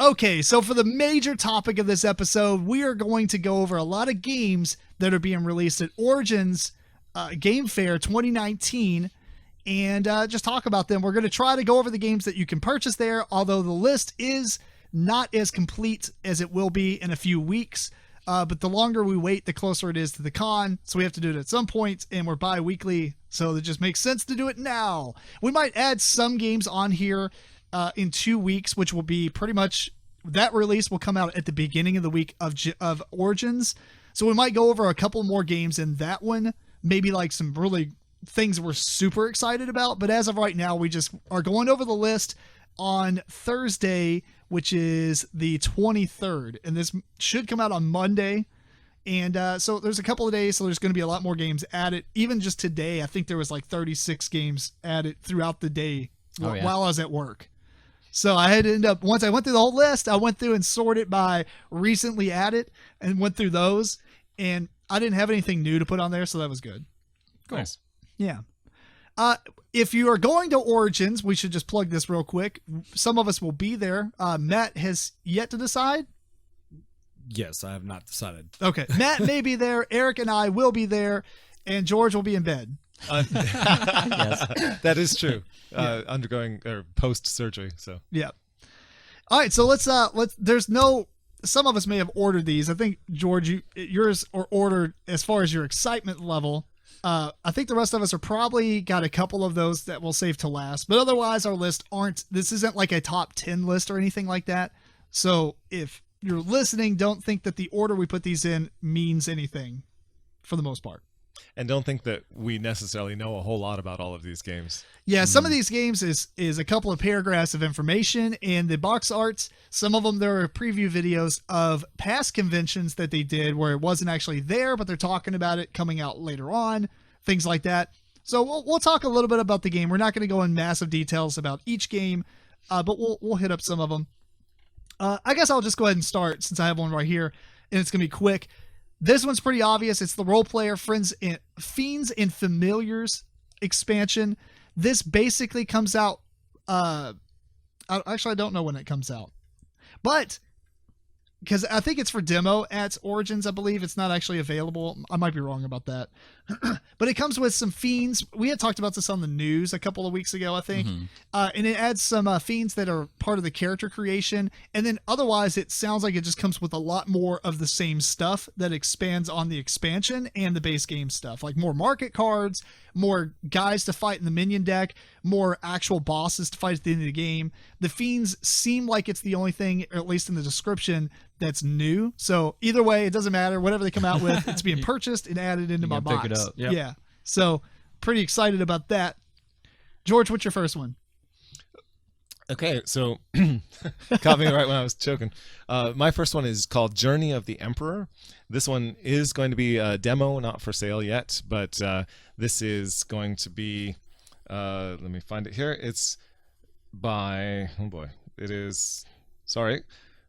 Okay, so for the major topic of this episode, we are going to go over a lot of games that are being released at Origins Game Fair 2019 and just talk about them. We're going to try to go over the games that you can purchase there, although the list is not as complete as it will be in a few weeks. But the longer we wait, the closer it is to the con. So we have to do it at some point, and we're bi-weekly, so it just makes sense to do it now. We might add some games on here in 2 weeks, which will be pretty much that release will come out at the beginning of the week of Origins. So we might go over a couple more games in that one, maybe like some really things we're super excited about. But as of right now, we just are going over the list on Thursday, which is the 23rd. And this should come out on Monday. And so there's a couple of days, so there's going to be a lot more games added. Even just today, I think there was like 36 games added throughout the day while I was at work. So I had to end up, once I went through the whole list, I went through and sorted by recently added and went through those. And I didn't have anything new to put on there, so that was good. Cool. Nice. Yeah. If you are going to Origins, we should just plug this real quick. Some of us will be there. Matt has yet to decide. Yes, I have not decided. Okay. Matt may be there. Eric and I will be there. And George will be in bed. Yes. That is true. Undergoing or post surgery. So yeah. All right. So let's some of us may have ordered these. I think George, yours are ordered as far as your excitement level. I think the rest of us are probably got a couple of those that we'll save to last, but otherwise our list this isn't like a top 10 list or anything like that. So if you're listening, don't think that the order we put these in means anything for the most part. And don't think that we necessarily know a whole lot about all of these games. Yeah, some of these games is a couple of paragraphs of information, and the box arts, some of them there are preview videos of past conventions that they did where it wasn't actually there, but they're talking about it coming out later on, things like that. So we'll talk a little bit about the game. We're not going to go in massive details about each game, but we'll hit up some of them. I guess I'll just go ahead and start since I have one right here, and it's going to be quick. This one's pretty obvious. It's the Role Player Fiends and Familiars expansion. This basically comes out. Actually, I don't know when it comes out, but because I think it's for demo at Origins, I believe it's not actually available. I might be wrong about that, but it comes with some fiends. We had talked about this on the news a couple of weeks ago, I think, and it adds some fiends that are part of the character creation, and then otherwise it sounds like it just comes with a lot more of the same stuff that expands on the expansion and the base game stuff, like more market cards, more guys to fight in the minion deck, more actual bosses to fight at the end of the game. The fiends seem like it's the only thing, or at least in the description, that's new. So either way, it doesn't matter. Whatever they come out with, it's being purchased and added into my box. Pick it up. Yep. Yeah. So pretty excited about that. George, what's your first one? Okay, so caught me right when I was choking. My first one is called Journey of the Emperor. This one is going to be a demo, not for sale yet, but this is going to be, let me find it here. It's by,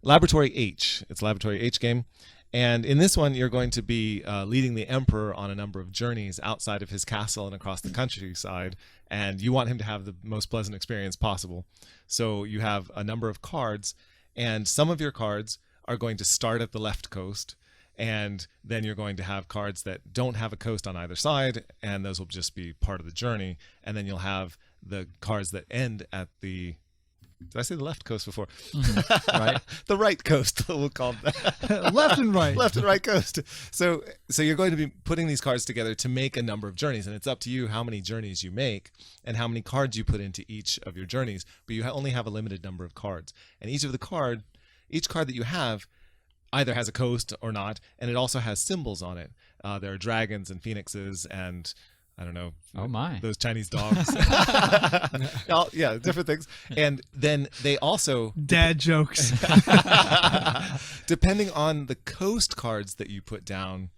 Laboratory H. It's a Laboratory H game. And in this one, you're going to be leading the Emperor on a number of journeys outside of his castle and across the countryside, and you want him to have the most pleasant experience possible. So you have a number of cards, and some of your cards are going to start at the left coast, and then you're going to have cards that don't have a coast on either side, and those will just be part of the journey. And then you'll have the cards that end at the... Did I say the left coast before? Right. The right coast, we'll call that. Left and right. Left and right coast. So you're going to be putting these cards together to make a number of journeys, and it's up to you how many journeys you make and how many cards you put into each of your journeys. But you only have a limited number of cards, and each card that you have either has a coast or not, and it also has symbols on it. There are dragons and phoenixes and... I don't know. Oh my! Those Chinese dogs. Yeah, different things. And then they also dad jokes. Depending on the coast cards that you put down,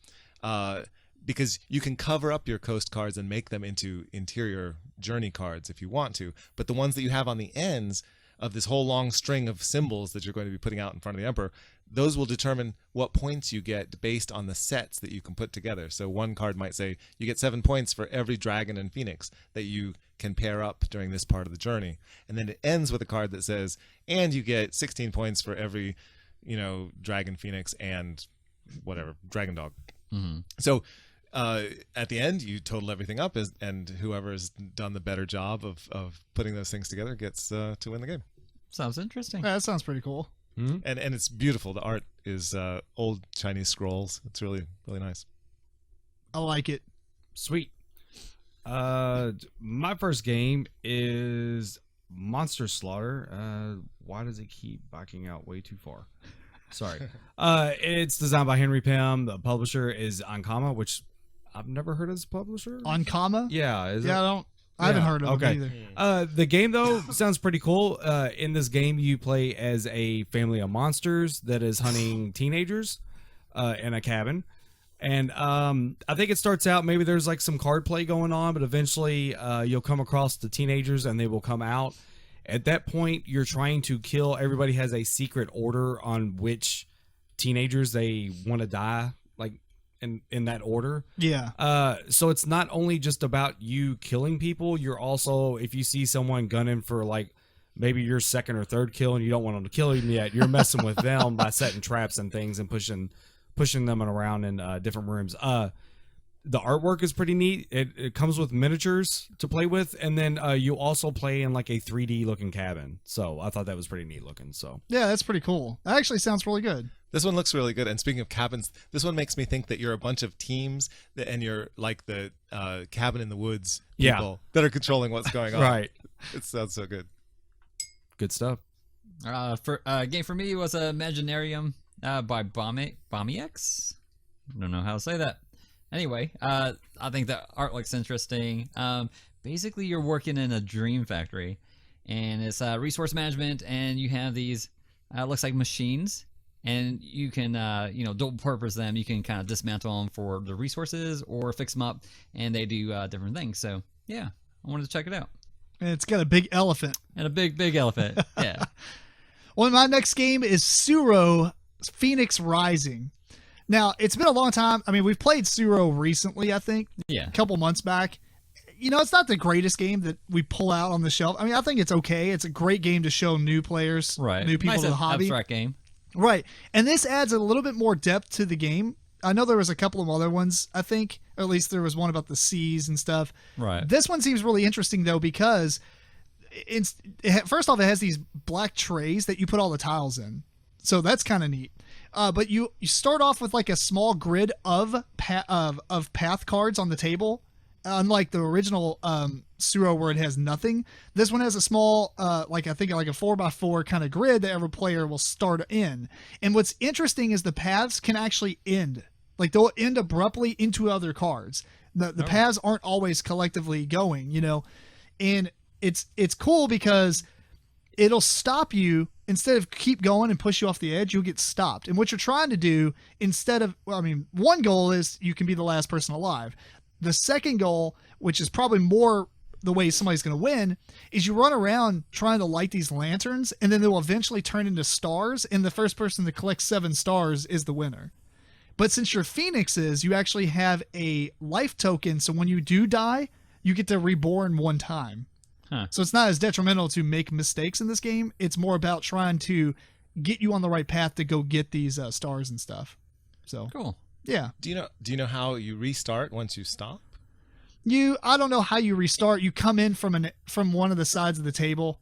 because you can cover up your coast cards and make them into interior journey cards if you want to. But the ones that you have on the ends of this whole long string of symbols that you're going to be putting out in front of the Emperor, those will determine what points you get based on the sets that you can put together. So one card might say you get 7 points for every dragon and phoenix that you can pair up during this part of the journey. And then it ends with a card that says, and you get 16 points for every, dragon phoenix and whatever, dragon dog. Mm-hmm. So at the end, you total everything up, and whoever's done the better job of putting those things together gets to win the game. Sounds interesting. Yeah, that sounds pretty cool. Mm-hmm. And it's beautiful. The art is old Chinese scrolls. It's really, really nice. I like it. Sweet. My first game is Monster Slaughter. Why does it keep backing out way too far? Sorry. It's designed by Henry Pym. The publisher is Ankama, which I've never heard of this publisher. Ankama? Yeah. Is Yeah, it? I haven't heard of it either. The game, though, sounds pretty cool. In this game, you play as a family of monsters that is hunting teenagers in a cabin. And I think it starts out, maybe there's like some card play going on, but eventually you'll come across the teenagers and they will come out. At that point, you're trying to kill. Everybody has a secret order on which teenagers they want to die, like in that order. Yeah. So it's not only just about you killing people. You're also, if you see someone gunning for like maybe your second or third kill and you don't want them to kill them yet, you're messing with them by setting traps and things and pushing them around in different rooms. The artwork is pretty neat. It comes with miniatures to play with, and then you also play in like a 3D looking cabin. So I thought that was pretty neat looking. So Yeah, that's pretty cool. That actually sounds really good. This one looks really good. And speaking of cabins, this one makes me think that you're a bunch of teams and you're like the cabin in the woods people that are controlling what's going on. Right. It sounds so good. Good stuff. For game for me was Imaginarium by Bomiex. I don't know how to say that. Anyway, I think the art looks interesting. Basically, you're working in a dream factory, and it's resource management, and you have these looks like machines, and you can dual purpose them. You can kind of dismantle them for the resources or fix them up, and they do different things. So yeah, I wanted to check it out. And it's got a big elephant. And a big elephant. Yeah. Well, my next game is Suro Phoenix Rising. Now, it's been a long time. I mean, we've played Suro recently, I think. Yeah. A couple months back. It's not the greatest game that we pull out on the shelf. I mean, I think it's okay. It's a great game to show new players, Right. new people Nice to the hobby. abstract game. Right. And this adds a little bit more depth to the game. I know there was a couple of other ones, I think. Or at least there was one about the seas and stuff. Right. This one seems really interesting, though, because first off, it has these black trays that you put all the tiles in. So that's kind of neat. But you start off with like a small grid of path cards on the table. Unlike the original Suro where it has nothing, this one has a small, like a 4x4 kind of grid that every player will start in. And what's interesting is the paths can actually end. Like they'll end abruptly into other cards. The paths aren't always collectively going, and it's cool because it'll stop you. Instead of keep going and push you off the edge, you'll get stopped. And what you're trying to do, one goal is you can be the last person alive. The second goal, which is probably more the way somebody's going to win, is you run around trying to light these lanterns, and then they'll eventually turn into stars, and the first person to collect 7 stars is the winner. But since you're phoenixes, you actually have a life token, so when you do die, you get to reborn one time. Huh. So it's not as detrimental to make mistakes in this game. It's more about trying to get you on the right path to go get these stars and stuff. So Cool. Yeah. Do you know how you restart once you stop? I don't know how you restart. You come in from one of the sides of the table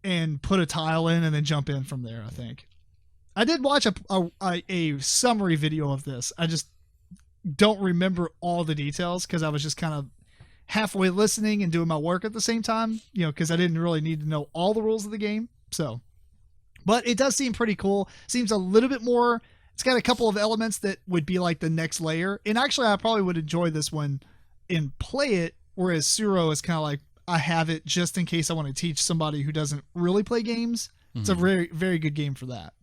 and put a tile in and then jump in from there, I think. I did watch a summary video of this. I just don't remember all the details because I was just kind of halfway listening and doing my work at the same time, because I didn't really need to know all the rules of the game. So, but it does seem pretty cool. Seems a little bit more, it's got a couple of elements that would be like the next layer. And actually, I probably would enjoy this one and play it, whereas Suro is kind of like, I have it just in case I want to teach somebody who doesn't really play games. Mm-hmm. It's a very, very good game for that.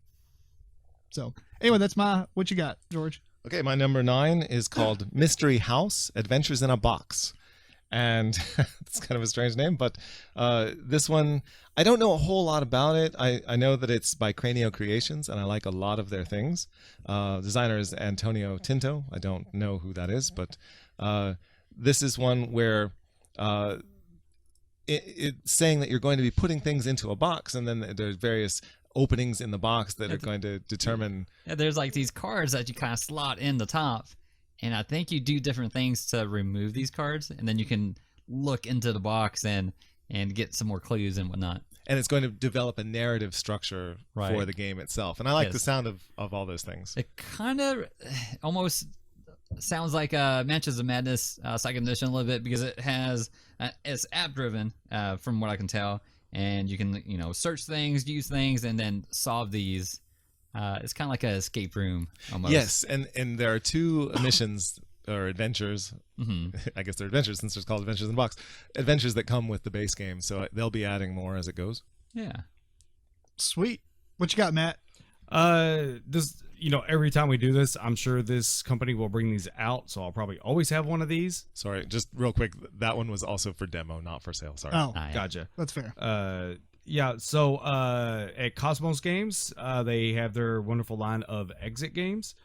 So anyway, that's what you got, George? Okay, my number 9 is called Mystery House, Adventures in a Box. And it's kind of a strange name, but this one, I don't know a whole lot about it. I know that it's by Cranio Creations, and I like a lot of their things. Designer is Antonio Tinto. I don't know who that is, but this is one where it's saying that you're going to be putting things into a box, and then there's various openings in the box that are going to determine. Yeah, there's like these cards that you kind of slot in the top, and I think you do different things to remove these cards, and then you can look into the box and get some more clues and whatnot. And it's going to develop a narrative structure Right. for the game itself. And I like Yes. the sound of all those things. It kind of almost sounds like Matches of Madness second edition a little bit, because it has it's app driven from what I can tell, and you can search things, use things, and then solve these. It's kind of like an escape room almost. Yes, and there are 2 missions or adventures. Mm-hmm. I guess they're adventures since it's called Adventures in the Box. Adventures that come with the base game, so they'll be adding more as it goes. Yeah. Sweet. What you got, Matt? This, every time we do this, I'm sure this company will bring these out, so I'll probably always have one of these. Sorry, just real quick, that one was also for demo, not for sale. Sorry. Oh, Yeah. Gotcha. that's fair. Yeah, so at Cosmos Games, they have their wonderful line of exit games,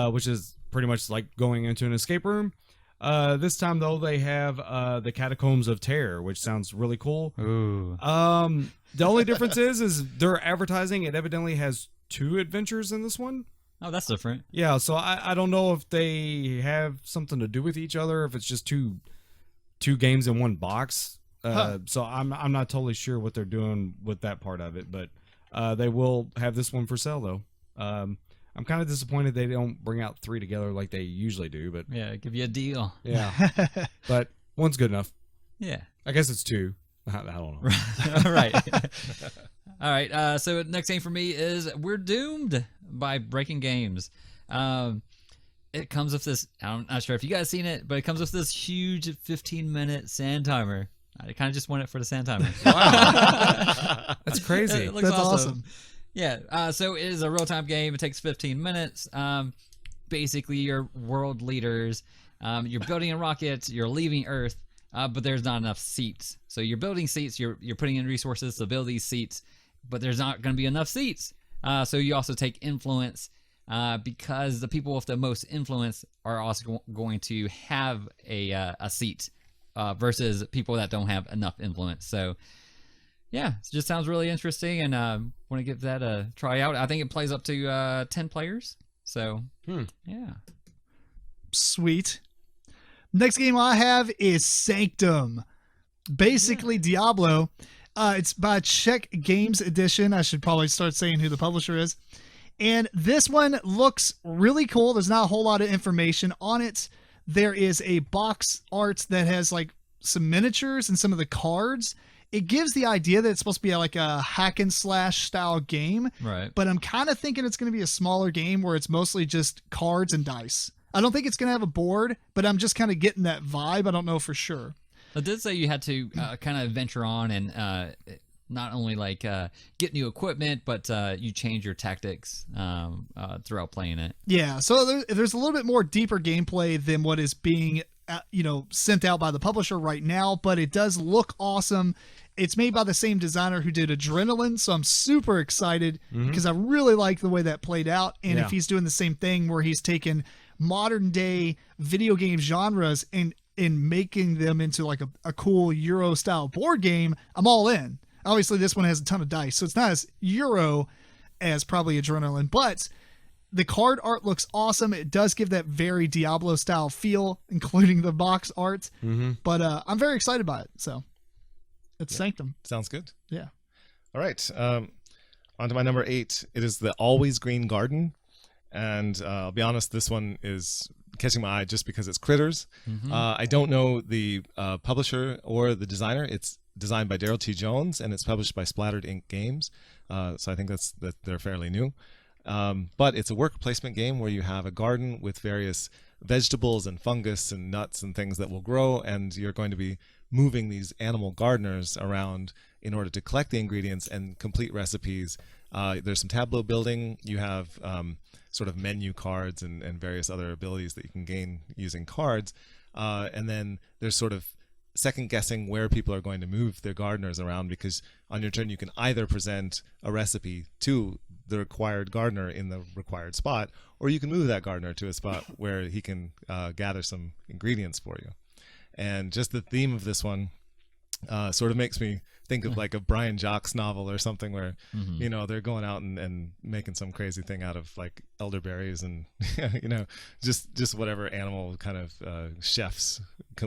which is pretty much like going into an escape room. This time, though, they have the Catacombs of Terror, which sounds really cool. Ooh. The only difference is their advertising. It evidently has 2 adventures in this one. Oh, that's different. Yeah, so I don't know if they have something to do with each other, if it's just two games in one box. So I'm not totally sure what they're doing with that part of it, but they will have this one for sale though. I'm kind of disappointed they don't bring out 3 together like they usually do, but Yeah, give you a deal. yeah, but one's good enough. Yeah. I guess it's 2. I don't know. All right. All right. So next game for me is We're Doomed by Breaking Games. It comes with this. I'm not sure if you guys seen it, but it comes with this huge 15-minute sand timer. I kind of just want it for the sand timer. Wow, that's crazy. It looks That's awesome. Yeah. So it is a real-time game. It takes 15 minutes. Basically, you're world leaders. You're building a rocket. You're leaving Earth. But there's not enough seats. So you're building seats. You're putting in resources to build these seats, but there's not going to be enough seats. So you also take influence, because the people with the most influence are also going to have a seat, versus people that don't have enough influence. So yeah, it just sounds really interesting, and want to give that a try out. I think it plays up to 10 players. So yeah. Sweet. Next game I have is Sanctum. Basically Diablo. It's by Czech Games Edition. I should probably start saying who the publisher is. And this one looks really cool. There's not a whole lot of information on it. There is a box art that has like some miniatures and some of the cards. It gives the idea that it's supposed to be like a hack and slash style game. Right. But I'm kind of thinking it's going to be a smaller game where it's mostly just cards and dice. I don't think it's going to have a board, but I'm just kind of getting that vibe. I don't know for sure. It did say you had to kind of venture on and not only like get new equipment, but you change your tactics throughout playing it. Yeah, so there's a little bit more deeper gameplay than what is being sent out by the publisher right now, but it does look awesome. It's made by the same designer who did Adrenaline, so I'm super excited because I really like the way that played out. And if he's doing the same thing where he's taken modern day video game genres and making them into like a cool Euro style board game, I'm all in. Obviously this one has a ton of dice, so it's not as Euro as probably Adrenaline, but the card art looks awesome. It does give that very Diablo style feel, including the box art. But I'm very excited by it. So it's Sanctum. Sounds good. Yeah. All right. On to my number 8. It is the Always Green Garden. And I'll be honest, this one is catching my eye just because it's critters. I don't know the publisher or the designer. It's designed by Daryl T. Jones, and it's published by Splattered Ink Games. So I think that they're fairly new. But it's a worker placement game where you have a garden with various vegetables and fungus and nuts and things that will grow, and you're going to be moving these animal gardeners around in order to collect the ingredients and complete recipes. There's some tableau building. You have sort of menu cards and various other abilities that you can gain using cards. And then there's sort of second guessing where people are going to move their gardeners around, because on your turn you can either present a recipe to the required gardener in the required spot, or you can move that gardener to a spot where he can gather some ingredients for you. And just the theme of this one Sort of makes me think of like a Brian Jacques novel or something where, Mm-hmm. you know, they're going out and making some crazy thing out of like elderberries and, you know, just whatever animal kind of chefs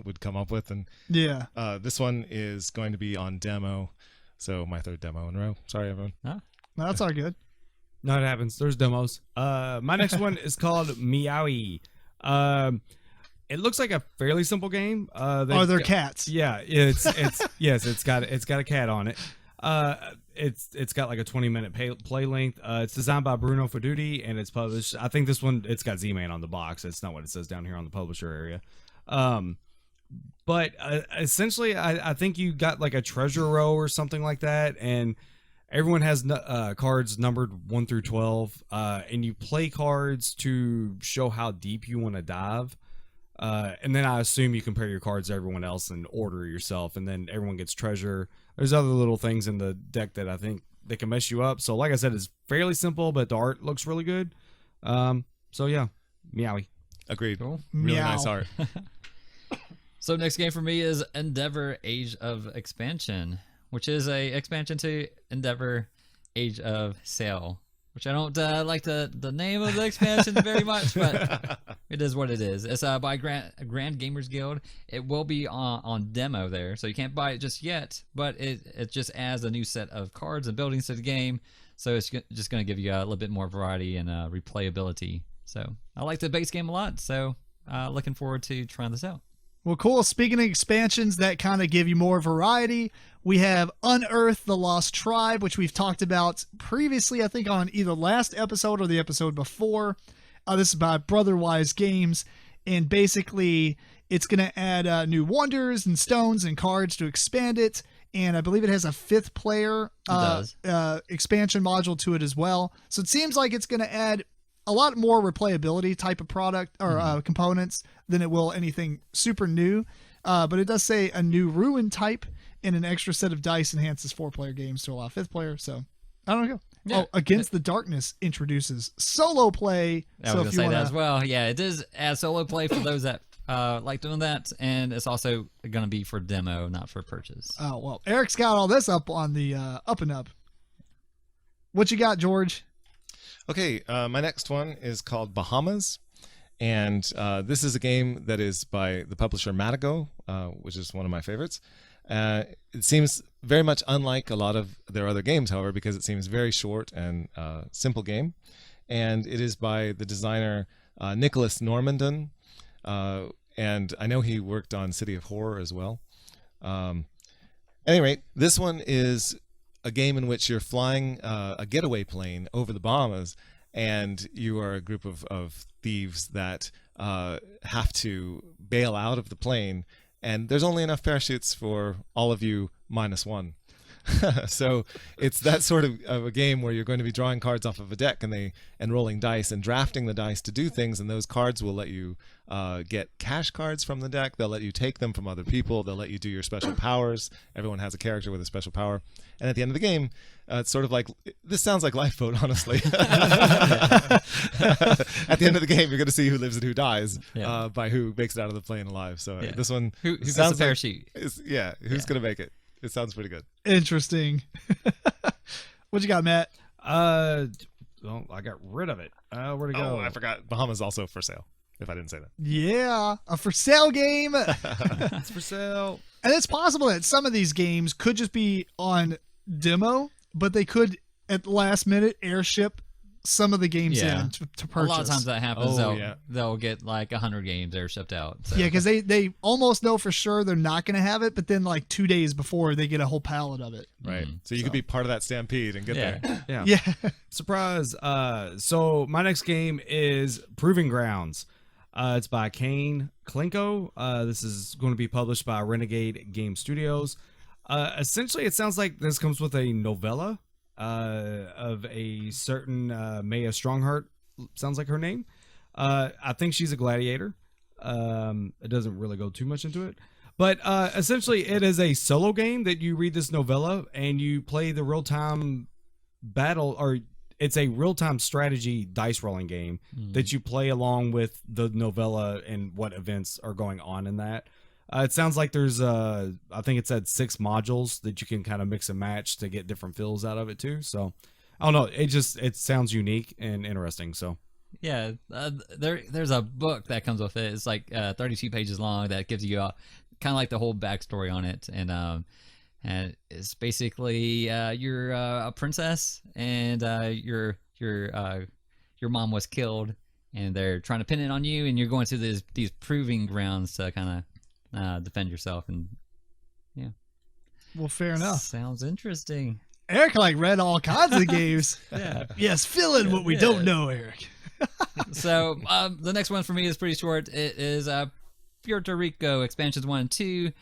would come up with. And Yeah. this one is going to be on demo. So my third demo in a row. Sorry, everyone. No, that's all good. No, it happens. There's demos. My next one is called Meowie. It looks like a fairly simple game. Are there cats? Yeah, it's yes, it's got a cat on it. It's got like a 20-minute play length. It's designed by Bruno Fedudi and it's published. I think this one it's got Z-Man on the box. It's not what it says down here on the publisher area. But essentially, I think you got like a treasure row or something like that, and everyone has cards numbered 1 through 12, and you play cards to show how deep you want to dive. And then I assume you compare your cards to everyone else and order yourself, and then everyone gets treasure. There's other little things in the deck that I think they can mess you up. So like I said, it's fairly simple, but the art looks really good. So yeah, Meowie. Agreed. Cool. Really Meow. nice art. So next game for me is Endeavor Age of Expansion, which is a expansion to Endeavor Age of Sail, which I don't like the name of the expansion very much, but it is what it is. It's by Grand Gamers Guild. It will be on demo there, so you can't buy it just yet, but it just adds a new set of cards and buildings to the game, so it's just going to give you a little bit more variety and replayability. So I like the base game a lot, so looking forward to trying this out. Well, cool. Speaking of expansions that kind of give you more variety, we have Unearth the Lost Tribe, which we've talked about previously, I think on either last episode or the episode before. This is by Brotherwise Games, and basically it's going to add new wonders and stones and cards to expand it, and I believe it has a 5th player expansion module to it as well. So it seems like it's going to add a lot more replayability type of product or components than it will anything super new. But it does say a new ruin type and an extra set of dice enhances 4-player games to allow 5th player. So I don't know. Yeah. Oh, Against the Darkness introduces solo play. I was So going if to you say want that as well. Yeah, it does add solo play for those that like doing that, and it's also going to be for demo, not for purchase. Oh, well, Eric's got all this up on the up and up. What you got, George? Okay, my next one is called Bahamas, and this is a game that is by the publisher Matago, which is one of my favorites. It seems very much unlike a lot of their other games, however, because it seems very short and simple game, and it is by the designer Nicholas Normandin, and I know he worked on City of Horror as well. At any rate, this one is a game in which you're flying a getaway plane over the Bahamas, and you are a group of thieves that have to bail out of the plane, and there's only enough parachutes for all of you minus one. So it's that sort of a game where you're going to be drawing cards off of a deck and rolling dice and drafting the dice to do things, and those cards will let you get cash cards from the deck. They'll let you take them from other people. They'll let you do your special powers. Everyone has a character with a special power. And at the end of the game, it's sort of like, this sounds like Lifeboat, honestly. At the end of the game, you're going to see who lives and who dies by who makes it out of the plane alive. So this one Who gets sounds the parachute? Who's going to make it? It sounds pretty good. Interesting. What you got, Matt? Well, I got rid of it. Where'd it go? Oh, I forgot. Bahamas also for sale, if I didn't say that. Yeah, a for sale game. It's for sale. And it's possible that some of these games could just be on demo, but they could at the last minute airship some of the games in to purchase. A lot of times that happens. Oh, They'll get like 100 games they're shipped out. So. Yeah, because they almost know for sure they're not going to have it, but then like 2 days before they get a whole pallet of it. Right. So you could be part of that stampede and get there. Yeah. Yeah. Surprise. So my next game is Proving Grounds. It's by Kane Klinko. This is going to be published by Renegade Game Studios. Essentially, it sounds like this comes with a novella of a certain Maya Strongheart. Sounds like her name. I think she's a gladiator. It doesn't really go too much into it. But essentially, it is a solo game that you read this novella and you play the real-time battle, or it's a real-time strategy dice rolling game that you play along with the novella and what events are going on in that. It sounds like there's I think it said 6 modules that you can kind of mix and match to get different feels out of it too. So I don't know. It sounds unique and interesting. So Yeah, there's a book that comes with it. It's like 32 pages long that gives you kind of like the whole backstory on it, and it's basically you're a princess, and your mom was killed, and they're trying to pin it on you, and you're going through these proving grounds to kind of defend yourself, and yeah. Well, fair enough. Sounds interesting. Eric read all kinds of games. Yeah. Yes, fill in what we don't know, Eric. So the next one for me is pretty short. It is Puerto Rico expansions 1 and 2.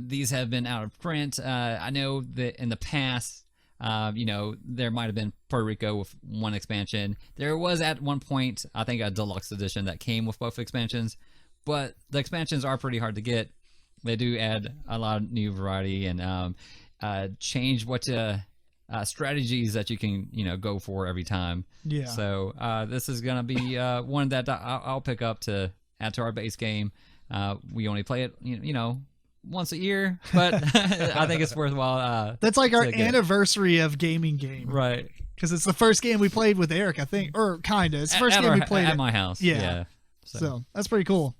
These have been out of print. I know that in the past, there might have been Puerto Rico with 1 expansion. There was at one point, I think, a deluxe edition that came with both expansions, but the expansions are pretty hard to get. They do add a lot of new variety and change what strategies that you can go for every time. Yeah. So this is gonna be one that I'll pick up to add to our base game. We only play it once a year, but I think it's worthwhile. That's like our to get. anniversary of gaming game, Right. because it's the first game we played with Eric, I think, or kinda. It's the first game we played at my house. Yeah. So. So that's pretty cool.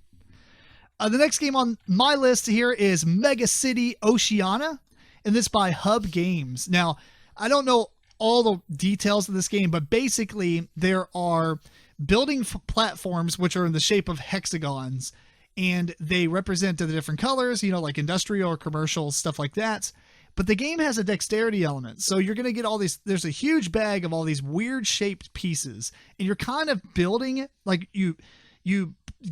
The next game on my list here is Mega City Oceania, and this by Hub Games. Now, I don't know all the details of this game, but basically there are building platforms which are in the shape of hexagons, and they represent the different colors, like industrial or commercial, stuff like that. But the game has a dexterity element. So you're going to get all these, there's a huge bag of all these weird shaped pieces, and you're kind of building it. Like you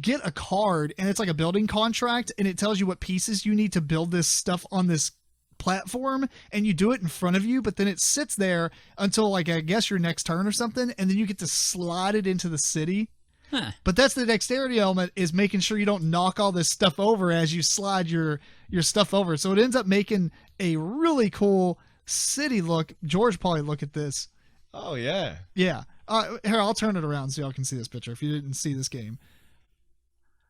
get a card, and it's like a building contract, and it tells you what pieces you need to build this stuff on this platform, and you do it in front of you, but then it sits there until I guess your next turn or something, and then you get to slide it into the city. Huh. But that's the dexterity element, is making sure you don't knock all this stuff over as you slide your stuff over. So it ends up making a really cool city look. George probably look at this. Oh yeah. Yeah. Here, I'll turn it around so y'all can see this picture if you didn't see this game.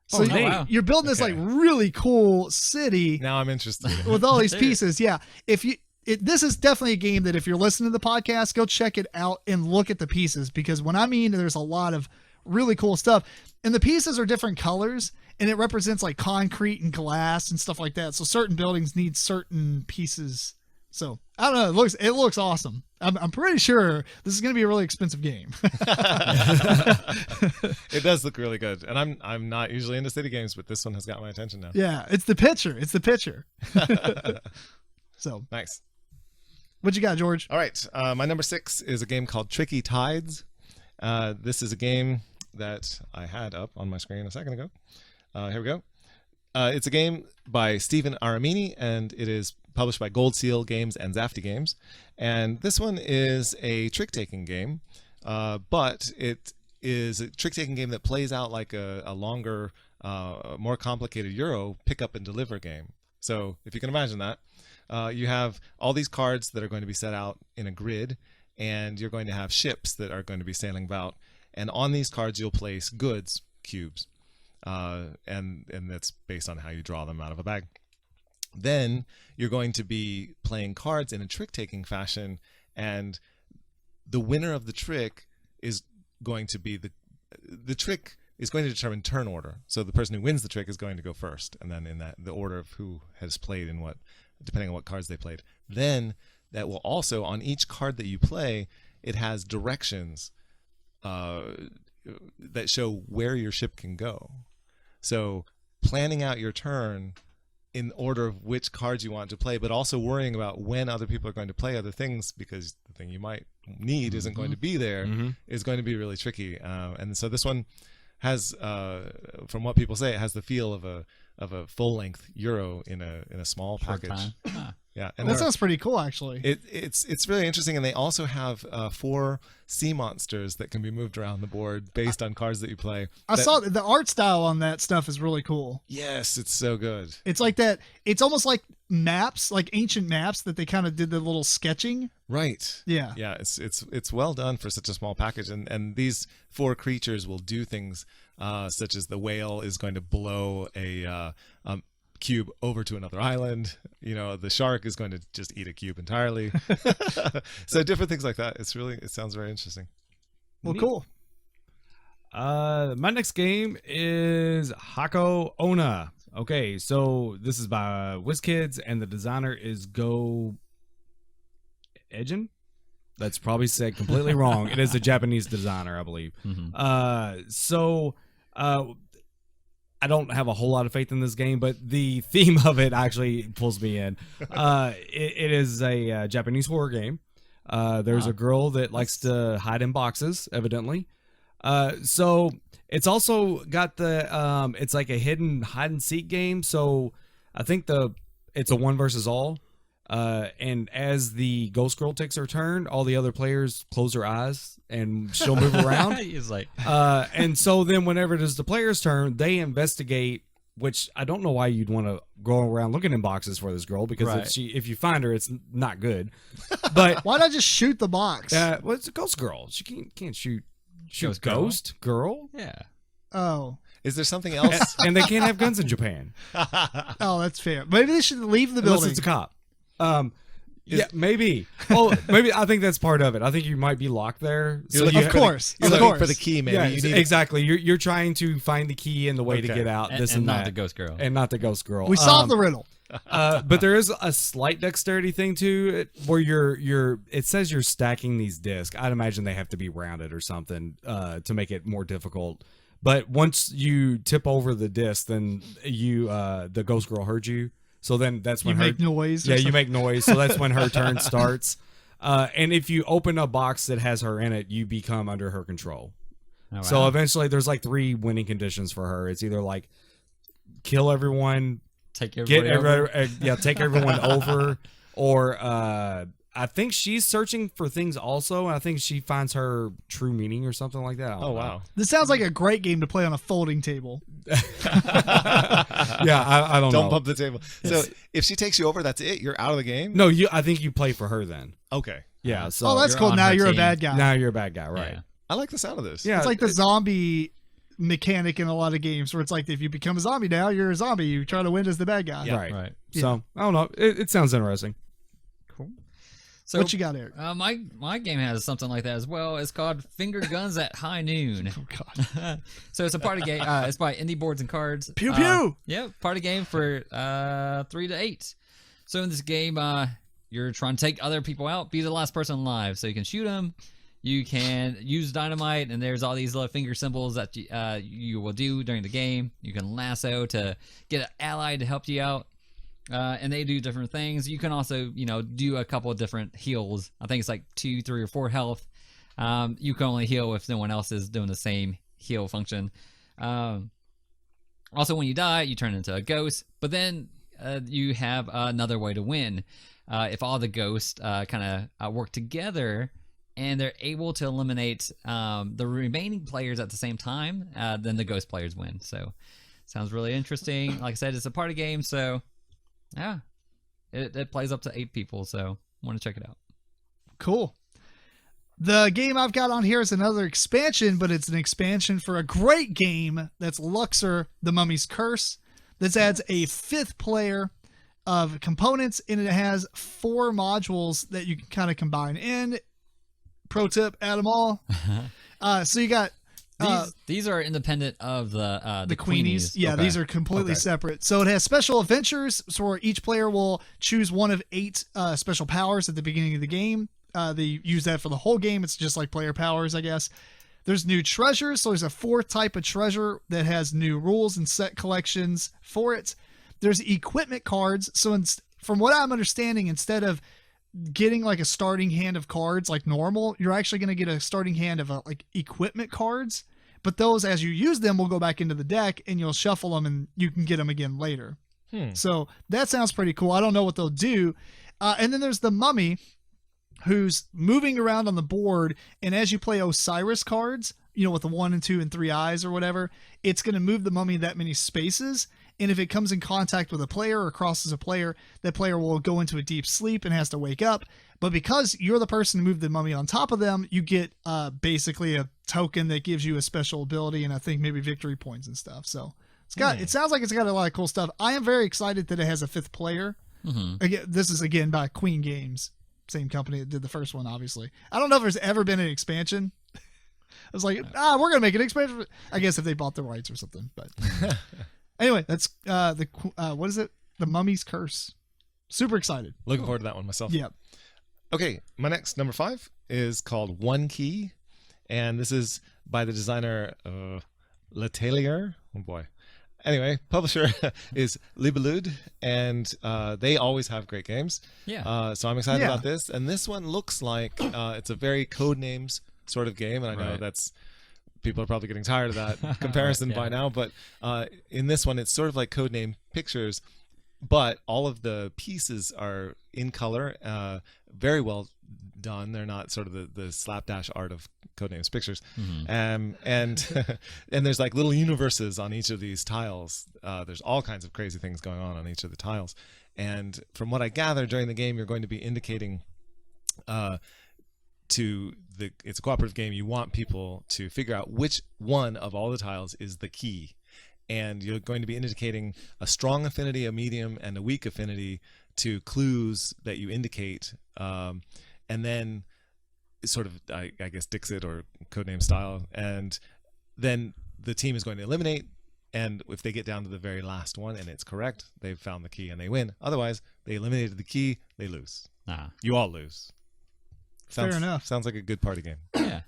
So wow. you're building this really cool city. Now I'm interested. With all these pieces. Yeah. This is definitely a game that if you're listening to the podcast, go check it out and look at the pieces, because when I mean there's a lot of really cool stuff, and the pieces are different colors, and it represents like concrete and glass and stuff like that. So certain buildings need certain pieces. So I don't know. It looks awesome. I'm pretty sure this is going to be a really expensive game. It does look really good, and I'm not usually into city games, but this one has got my attention now. Yeah, it's the picture. So Nice. what you got, George? All right, my number 6 is a game called Tricky Tides. This is a game that I had up on my screen a second ago. Here we go. It's a game by Stephen Aramini, and it is published by Gold Seal Games and Zafty Games. And this one is a trick-taking game, but it is a trick-taking game that plays out like a longer, more complicated Euro pick-up and deliver game. So if you can imagine that, you have all these cards that are going to be set out in a grid, and you're going to have ships that are going to be sailing about. And on these cards, you'll place goods cubes. And that's based on how you draw them out of a bag. Then you're going to be playing cards in a trick-taking fashion, and the winner of the trick is going to be the trick is going to determine turn order. So the person who wins the trick is going to go first, and then in the order of who has played and what, depending on what cards they played. Then that will also, on each card that you play, it has directions that show where your ship can go. So planning out your turn in order of which cards you want to play, but also worrying about when other people are going to play other things, because the thing you might need isn't going to be there, is going to be really tricky. And so this one has, from what people say, it has the feel of a full-length Euro in a small package. Yeah, and That sounds pretty cool, actually. It's really interesting, and they also have 4 sea monsters that can be moved around the board based on cards that you play. I saw the art style on that stuff is really cool. Yes, it's so good. It's like that. It's almost like maps, like ancient maps that they kind of did the little sketching. Right. Yeah. Yeah, it's well done for such a small package, and these 4 creatures will do things such as the whale is going to blow a cube over to another island. The shark is going to just eat a cube entirely. So different things like that. It sounds very interesting. Well, cool. My next game is Hako Ona. Okay, so this is by Whiz Kids, and the designer is Go Edgen. That's probably said completely wrong. It is a Japanese designer, I believe. So I don't have a whole lot of faith in this game, but the theme of it actually pulls me in. It is a Japanese horror game. There's a girl that likes to hide in boxes, evidently. So it's also got it's like a hidden hide and seek game. So I think it's a one versus all. And as the ghost girl takes her turn, all the other players close their eyes and she'll move around. He's like, and so then whenever it is the player's turn, they investigate, which I don't know why you'd want to go around looking in boxes for this girl, because if you find her, it's not good. But why not just shoot the box? well, it's a ghost girl. She can't shoot ghost girl. yeah. Oh. Is there something else? And they can't have guns in Japan. Oh, that's fair. Maybe they should leave the Unless building. it's a cop. Yeah, maybe. Oh, maybe I think that's part of it. I think you might be locked there. You're Of course. You're looking for the key, maybe. Yeah, You need exactly. You're trying to find the key and the way to Okay. get out. And, This and not that. the ghost girl. And not the ghost girl. We solved the riddle. But there is a slight dexterity thing to it, where it says you're stacking these discs. I'd imagine they have to be rounded or something to make it more difficult. But once you tip over the disc, then the ghost girl heard you. So then that's when You make noise. or you something? make noise. So that's when her turn starts. And if you open a box that has her in it, you become under her control. Oh, wow. So eventually, there's like 3 winning conditions for her. It's either like kill everyone, take everybody over. take everyone over, or I think she's searching for things also, and I think she finds her true meaning or something like that. I don't Oh know. wow. This sounds like a great game to play on a folding table. Yeah, I don't know. Don't bump the table. So if she takes you over, that's it. You're out of the game. No, I think you play for her then. Okay. Yeah. So Oh, that's you're cool. on Now her you're a team. bad guy. now you're a bad guy, right? Yeah. I like the sound of this. Yeah, It's like the zombie mechanic in a lot of games where it's like if you become a zombie now, you're a zombie. You try to win as the bad guy. right. Right. So I don't know. It sounds interesting. Cool. So What you got, Eric? my game has something like that as well. It's called Finger Guns at High Noon. Oh, God. So it's a party game. It's by Indie Boards and Cards. Pew, pew. Yeah, party game for 3 to 8. So in this game, you're trying to take other people out, be the last person alive. So you can shoot them, you can use dynamite, and there's all these little finger symbols that you will do during the game. You can lasso to get an ally to help you out. And they do different things. You can also, do a couple of different heals. I think it's like 2, 3, or 4 health. You can only heal if no one else is doing the same heal function. Also, when you die, you turn into a ghost. But then you have another way to win. If all the ghosts kind of work together and they're able to eliminate the remaining players at the same time, then the ghost players win. So, sounds really interesting. Like I said, it's a party game, so... Yeah, it plays up to 8 people, so want to check it out. Cool. The game I've got on here is another expansion, but it's an expansion for a great game that's Luxor, The Mummy's Curse. This adds a 5th player of components, and it has 4 modules that you can kind of combine in. Pro tip, add them all. So you got... These are independent of the Queenies. Yeah, Okay. these are completely separate. So it has special adventures, so where each player will choose one of 8 special powers at the beginning of the game. They use that for the whole game. It's just like player powers, I guess. There's new treasures. So there's a 4th type of treasure that has new rules and set collections for it. There's equipment cards. So from what I'm understanding, instead of getting like a starting hand of cards like normal, you're actually going to get a starting hand of like equipment cards. But those, as you use them, will go back into the deck and you'll shuffle them and you can get them again later. So that sounds pretty cool. I don't know what they'll do. And then there's the mummy who's moving around on the board. And as you play Osiris cards, with the 1 and 2 and 3 eyes or whatever, it's going to move the mummy that many spaces. And if it comes in contact with a player or crosses a player, that player will go into a deep sleep and has to wake up. But because you're the person who moved the mummy on top of them, you get basically a token that gives you a special ability and I think maybe victory points and stuff. So It sounds like it's got a lot of cool stuff. I am very excited that it has a 5th player. Again, this is again by Queen Games, same company that did the first one. Obviously, I don't know if there's ever been an expansion. I was like, we're gonna make an expansion. I guess if they bought the rights or something. But anyway, that's what is it? The Mummy's Curse. Super excited. Looking forward to that one myself. Yeah. Okay, my next number 5 is called One Key, and this is by the designer Letelier. Oh boy. Anyway, publisher is Libelud, and they always have great games. Yeah. So I'm excited about this. And this one looks like it's a very Codenames sort of game, and I know that's people are probably getting tired of that comparison by now. But in this one, it's sort of like Codename Pictures, but all of the pieces are in color, very well done. They're not sort of the slapdash art of Codenames Pictures. And there's like little universes on each of these tiles. There's all kinds of crazy things going on each of the tiles. And from what I gather during the game, you're going to be indicating it's a cooperative game. You want people to figure out which one of all the tiles is the key. And you're going to be indicating a strong affinity, a medium, and a weak affinity to clues that you indicate. And then sort of, I guess, Dixit or Codename style. And then the team is going to eliminate. And if they get down to the very last one and it's correct, they've found the key and they win. Otherwise, they eliminated the key, they lose. You all lose. Fair enough. Sounds like a good party game. Yeah.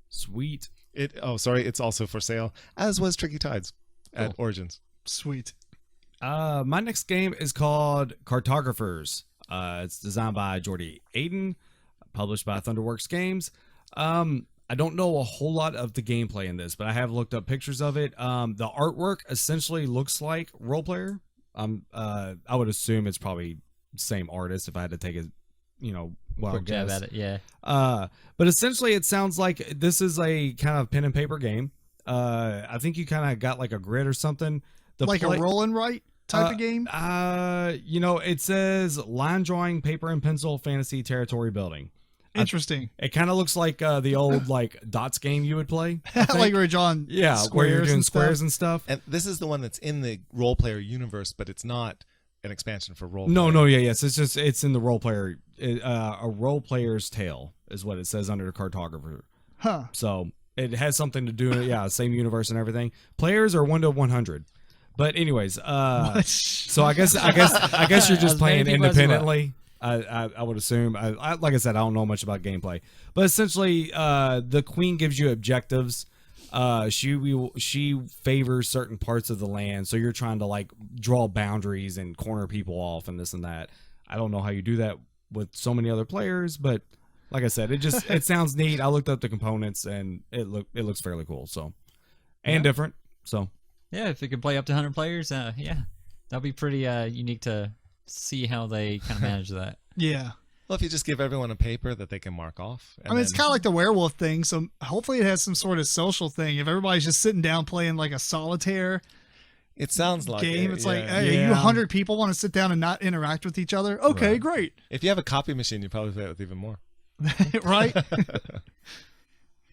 Sweet. It's also for sale, as was Tricky Tides at Origins. Sweet. My next game is called Cartographers. It's designed by George Breden, published by Thunderworks Games. I don't know a whole lot of the gameplay in this, but I have looked up pictures of it. The artwork essentially looks like Role Player. I would assume it's probably the same artist if I had to take a, quick jab at it. Yeah. But essentially it sounds like this is a kind of pen and paper game. I think you kind of got like a grid or something. A roll and write type of game? It says line drawing, paper and pencil, fantasy, territory building. Interesting. It kind of looks like the old like dots game you would play. Like where John where you're doing squares and stuff. And this is the one that's in the Role Player universe, but it's not an expansion for Role No, Player. yes. It's in the Role Player. A Role Player's Tale is what it says under the Cartographer. Huh. So it has something to do, same universe and everything. Players are 1 to 100. But anyways, so I guess you're just playing independently. I would assume. Like I said, I don't know much about gameplay, but essentially, the queen gives you objectives. She favors certain parts of the land, so you're trying to like draw boundaries and corner people off and this and that. I don't know how you do that with so many other players, but like I said, it sounds neat. I looked up the components and it looks fairly cool. So and different. So yeah, if you could play up to 100 players, that'd be pretty unique to see how they kind of manage that. Yeah. Well, if you just give everyone a paper that they can mark off. It's kind of like the werewolf thing. So hopefully it has some sort of social thing. If everybody's just sitting down playing like a solitaire it sounds like game, it, it's like, hey, you 100 people want to sit down and not interact with each other? Okay, great. If you have a copy machine, you probably play it with even more. Right?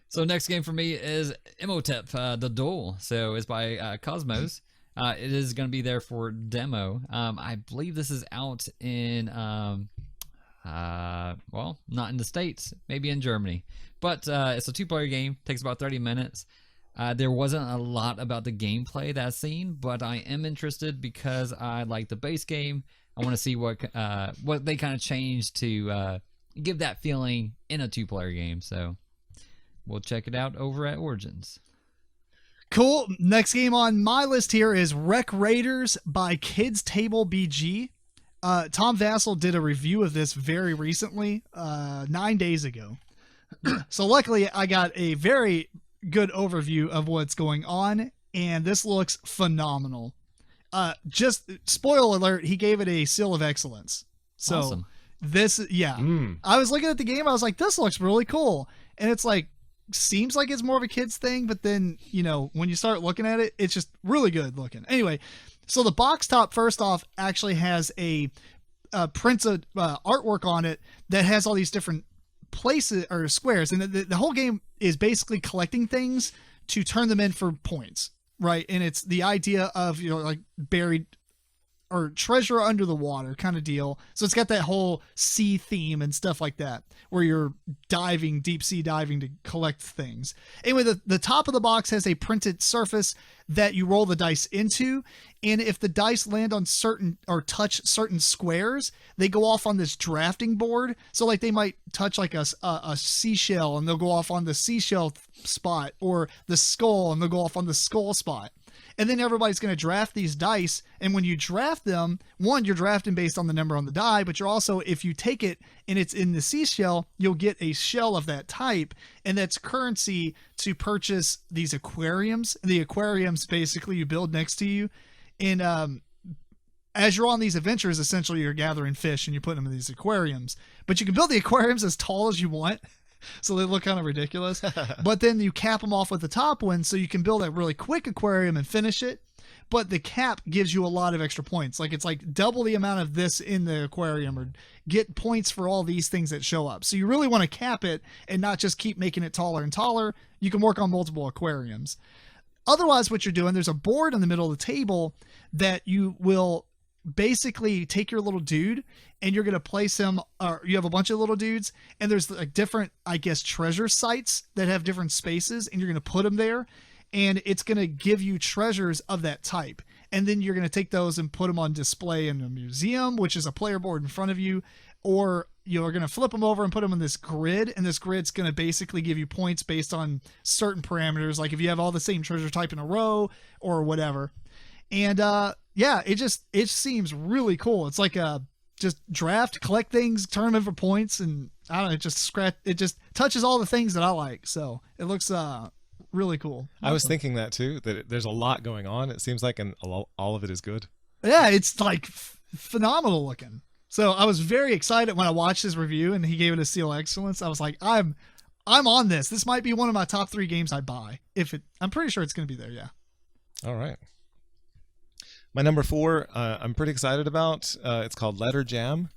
So next game for me is Imhotep, The Duel. So it's by Cosmos. It is going to be there for demo. I believe this is out in, not in the States, maybe in Germany. But it's a 2-player game, takes about 30 minutes. There wasn't a lot about the gameplay that I've seen, but I am interested because I like the base game. I want to see what they kind of changed to give that feeling in a 2-player game. So we'll check it out over at Origins. Cool. Next game on my list here is Wreck Raiders by Kids Table BG. Tom Vassell did a review of this very recently, 9 days ago. So luckily I got a very good overview of what's going on, and this looks phenomenal. Just spoiler alert, he gave it a seal of excellence. So awesome. I was looking at the game, I was like, this looks really cool. And it's like, seems like it's more of a kid's thing, but then, when you start looking at it, it's just really good looking. Anyway, so the box top, first off, actually has a printed artwork on it that has all these different places or squares, and the whole game is basically collecting things to turn them in for points. right? And it's the idea of, like buried or treasure under the water kind of deal. So it's got that whole sea theme and stuff like that, where you're diving, deep sea diving to collect things. Anyway, the top of the box has a printed surface that you roll the dice into. And if the dice land on certain or touch certain squares, they go off on this drafting board. So like they might touch like a seashell and they'll go off on the seashell spot, or the skull and they'll go off on the skull spot. And then everybody's going to draft these dice. And when you draft them, one, you're drafting based on the number on the die, but you're also, if you take it and it's in the seashell, you'll get a shell of that type. And that's currency to purchase these aquariums. The aquariums, basically, you build next to you. And as you're on these adventures, essentially, you're gathering fish and you're putting them in these aquariums. But you can build the aquariums as tall as you want. So they look kind of ridiculous, but then you cap them off with the top one, so you can build a really quick aquarium and finish it. But the cap gives you a lot of extra points. Like it's like double the amount of this in the aquarium, or get points for all these things that show up. So you really want to cap it and not just keep making it taller and taller. You can work on multiple aquariums. Otherwise, what you're doing, there's a board in the middle of the table that you will basically take your little dude and you're going to place him, or you have a bunch of little dudes, and there's like different, I guess, treasure sites that have different spaces, and you're going to put them there, and it's going to give you treasures of that type. And then you're going to take those and put them on display in a museum, which is a player board in front of you, or you're going to flip them over and put them on this grid, and this grid's going to basically give you points based on certain parameters, like if you have all the same treasure type in a row or whatever. And yeah, it seems really cool. It's like a just draft, collect things, turn them in for points, and I don't know, it just touches all the things that I like. So it looks really cool. I was thinking that too, that there's a lot going on, it seems like, and all of it is good. Yeah, it's like phenomenal looking. So I was very excited when I watched his review and he gave it a seal of excellence. I was like, I'm on this. This might be one of my top 3 games I buy. I'm pretty sure it's going to be there. Yeah. All right. My number 4, I'm pretty excited about. It's called Letter Jam.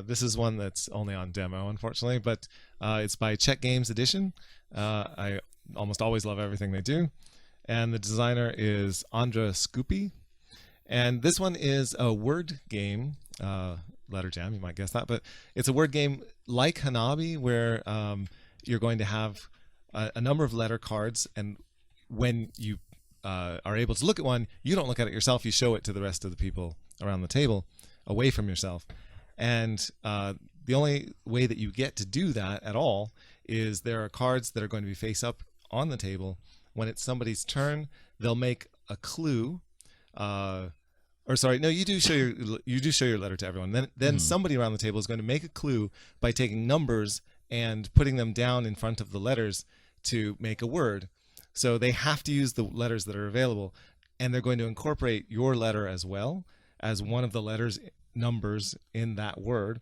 This is one that's only on demo, unfortunately, but it's by Czech Games Edition. I almost always love everything they do. And the designer is Andra Skupy. And this one is a word game, Letter Jam, you might guess that, but it's a word game like Hanabi, where you're going to have a number of letter cards, and when you are able to look at one, you don't look at it yourself, you show it to the rest of the people around the table away from yourself. And the only way that you get to do that at all is there are cards that are going to be face up on the table. When it's somebody's turn, they'll make a clue. You do show your letter to everyone. Then somebody around the table is going to make a clue by taking numbers and putting them down in front of the letters to make a word. So they have to use the letters that are available, and they're going to incorporate your letter as well as one of the letters numbers in that word,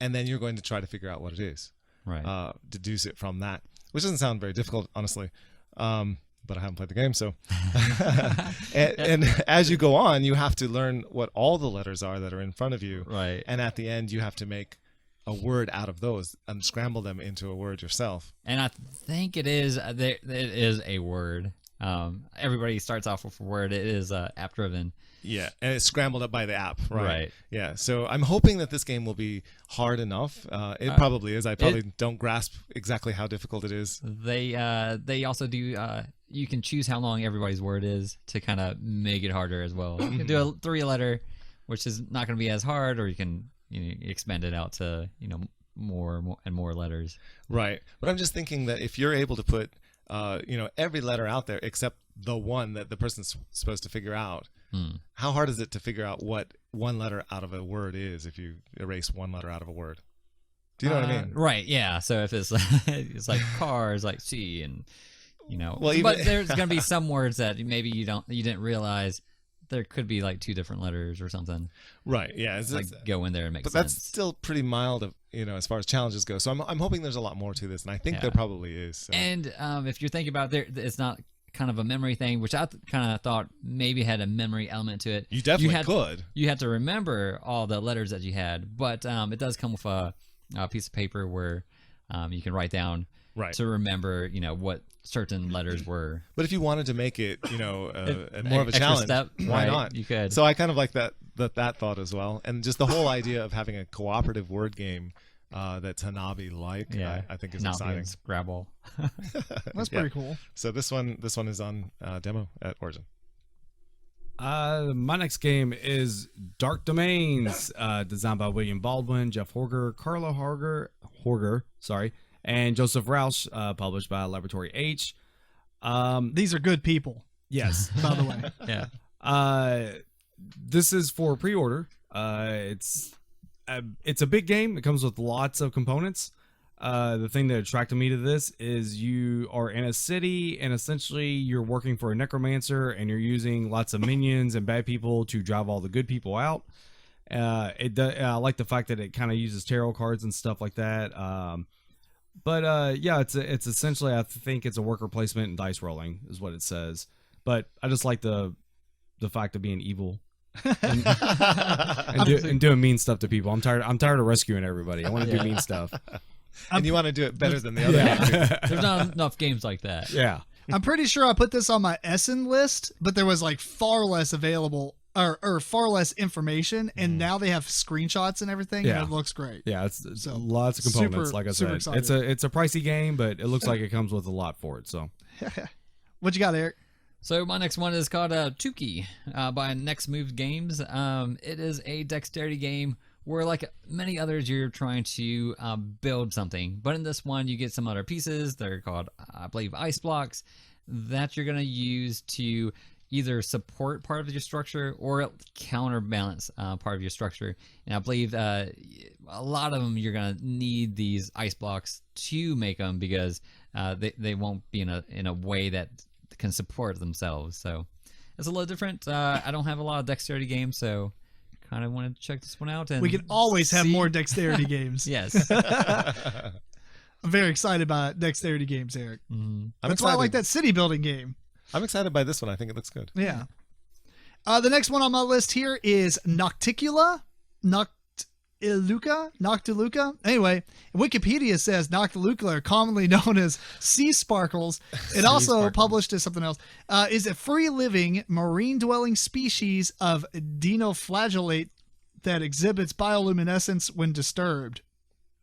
and then you're going to try to figure out what it is. Right. Deduce it from that, which doesn't sound very difficult, honestly. But I haven't played the game, so. and as you go on, you have to learn what all the letters are that are in front of you. Right. And at the end, you have to make a word out of those and scramble them into a word yourself. And I think it is a word. Everybody starts off with a word. It is app driven. Yeah, and it's scrambled up by the app, right? Right. Yeah, so I'm hoping that this game will be hard enough. It probably is. I probably don't grasp exactly how difficult it is. They also do. You can choose how long everybody's word is to kind of make it harder as well. You can do a 3-letter, which is not going to be as hard, or you can expand it out to more and more letters. Right, but I'm just thinking that if you're able to put every letter out there except the one that the person's supposed to figure out, how hard is it to figure out what one letter out of a word is if you erase one letter out of a word? Do you know what I mean? Right. Yeah. So if it's it's like cars, like C, and Well, but there's gonna be some words that maybe you didn't realize there could be like 2 different letters or something. Right. Yeah. It's like go in there and make but sense. That's still pretty mild, as far as challenges go. So I'm hoping there's a lot more to this, and I think there probably is. So. And if you're thinking about it's not kind of a memory thing, which I kind of thought maybe had a memory element to it. You definitely could. You had to remember all the letters that you had, but it does come with a piece of paper where you can write down Right. to remember, what certain letters were. But if you wanted to make it, more of a Extra challenge, step, why right, not? you could. So I kind of like that thought as well, and just the whole idea of having a cooperative word game that's Hanabi-like, Yeah, I think is Hanabi exciting. and Scrabble. That's pretty cool. So this one is on demo at Origin. My next game is Dark Domains, designed by William Baldwin, Jeff Horger, Carlo Horger, and Joseph Roush, published by Laboratory H. These are good people, Yes. by the way. Yeah. This is for pre-order. It's a big game. It comes with lots of components. The thing that attracted me to this is you are in a city and essentially you're working for a necromancer and you're using lots of minions and bad people to drive all the good people out. I like the fact that it kind of uses tarot cards and stuff like that. It's essentially, I think it's a worker placement and dice rolling is what it says. But I just like the fact of being evil and doing mean stuff to people. I'm tired of rescuing everybody. I want to do mean stuff. And you want to do it better than the other game. There's not enough games like that. Yeah. I'm pretty sure I put this on my Essen list, but there was like far less available or far less information, and now they have screenshots and everything, and it looks great. Yeah, it's So, lots of components. super- Like I super said, excited. it's a pricey game, but it looks like it comes with a lot for it. So What you got, Eric? So my next one is called Tuki by Next Move Games. It is a dexterity game where, like many others, you're trying to build something. But in this one, you get some other pieces. They're called, I believe, ice blocks that you're going to use to either support part of your structure or counterbalance part of your structure. And I believe a lot of them, you're going to need these ice blocks to make them because they won't be in a way that can support themselves. So it's a little different. I don't have a lot of dexterity games, so kind of wanted to check this one out. And We can always have see- more dexterity games. Yes. I'm very excited about dexterity games, Eric. Mhm. That's why I like that city building game. I'm excited by this one. I think it looks good. Yeah. The next one on my list here is Nocticula. Noctiluca. Anyway, Wikipedia says Noctiluca are commonly known as sea sparkles. It also sparkles. published as something else. Is a free-living marine-dwelling species of dinoflagellate that exhibits bioluminescence when disturbed.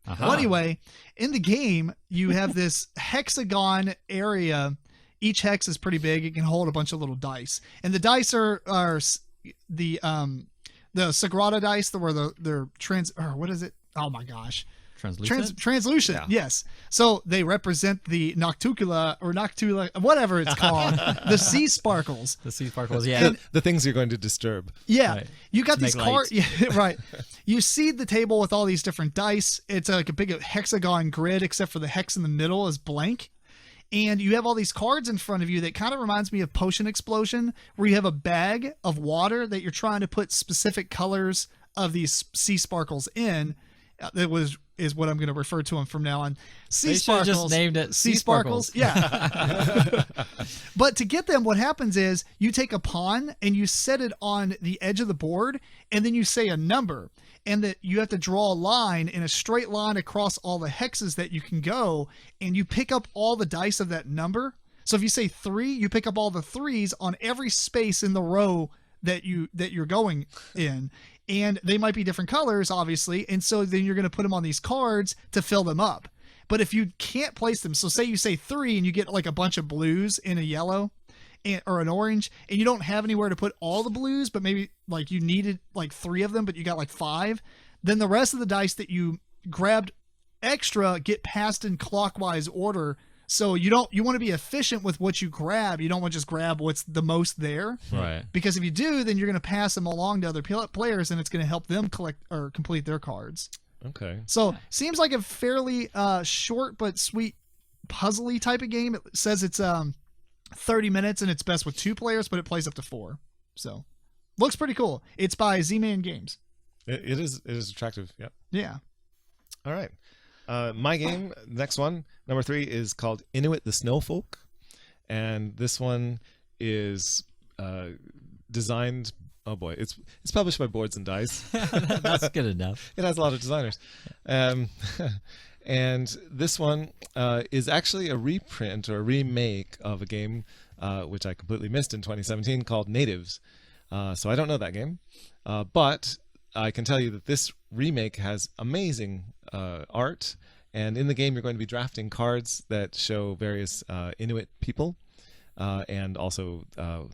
Uh-huh. Well, anyway, in the game, you have this hexagon area. Each hex is pretty big. It can hold a bunch of little dice, and the dice are the Sagrada dice. They're what is it? Oh my gosh, Translucent? translucent. Yeah. Yes. So they represent the Noctula, whatever it's called, the sea sparkles. The sea sparkles, yeah. The things you're going to disturb. Yeah, Right. you got To these make cards. light. Yeah, right. You seed the table with all these different dice. It's like a big hexagon grid, except for the hex in the middle is blank. And you have all these cards in front of you that kind of reminds me of Potion Explosion, where you have a bag of water that you're trying to put specific colors of these sea sparkles in. That is what I'm going to refer to them from now on. Sea They should've sparkles. just named it Sea Sea sparkles. Yeah. But to get them, what happens is you take a pawn and you set it on the edge of the board, and then you say a number, and that you have to draw a line in a straight line across all the hexes that you can go, and you pick up all the dice of that number. So if you say 3, you pick up all the 3s on every space in the row that you're going in. And they might be different colors, obviously, and so then you're going to put them on these cards to fill them up. But if you can't place them, so say you say 3 and you get like a bunch of blues in a yellow or an orange, and you don't have anywhere to put all the blues, but maybe like you needed like 3 of them, but you got like 5, then the rest of the dice that you grabbed extra get passed in clockwise order. So you want to be efficient with what you grab. You don't want to just grab what's the most there. Right. Because if you do, then you're going to pass them along to other players, and it's going to help them collect or complete their cards. Okay. So seems like a fairly short but sweet puzzly type of game. It says it's 30 minutes and it's best with 2 players, but it plays up to 4. So looks pretty cool. It's by Z-Man Games. It is attractive. Yeah. Yeah. All right. My game, next one, number 3, is called Inuit the Snowfolk. And this one is designed, oh boy, it's published by Boards and Dice. That's good enough. It has a lot of designers. And this one is actually a reprint or a remake of a game which I completely missed in 2017 called Natives. So I don't know that game, but I can tell you that this remake has amazing art. And in the game, you're going to be drafting cards that show various Inuit people and also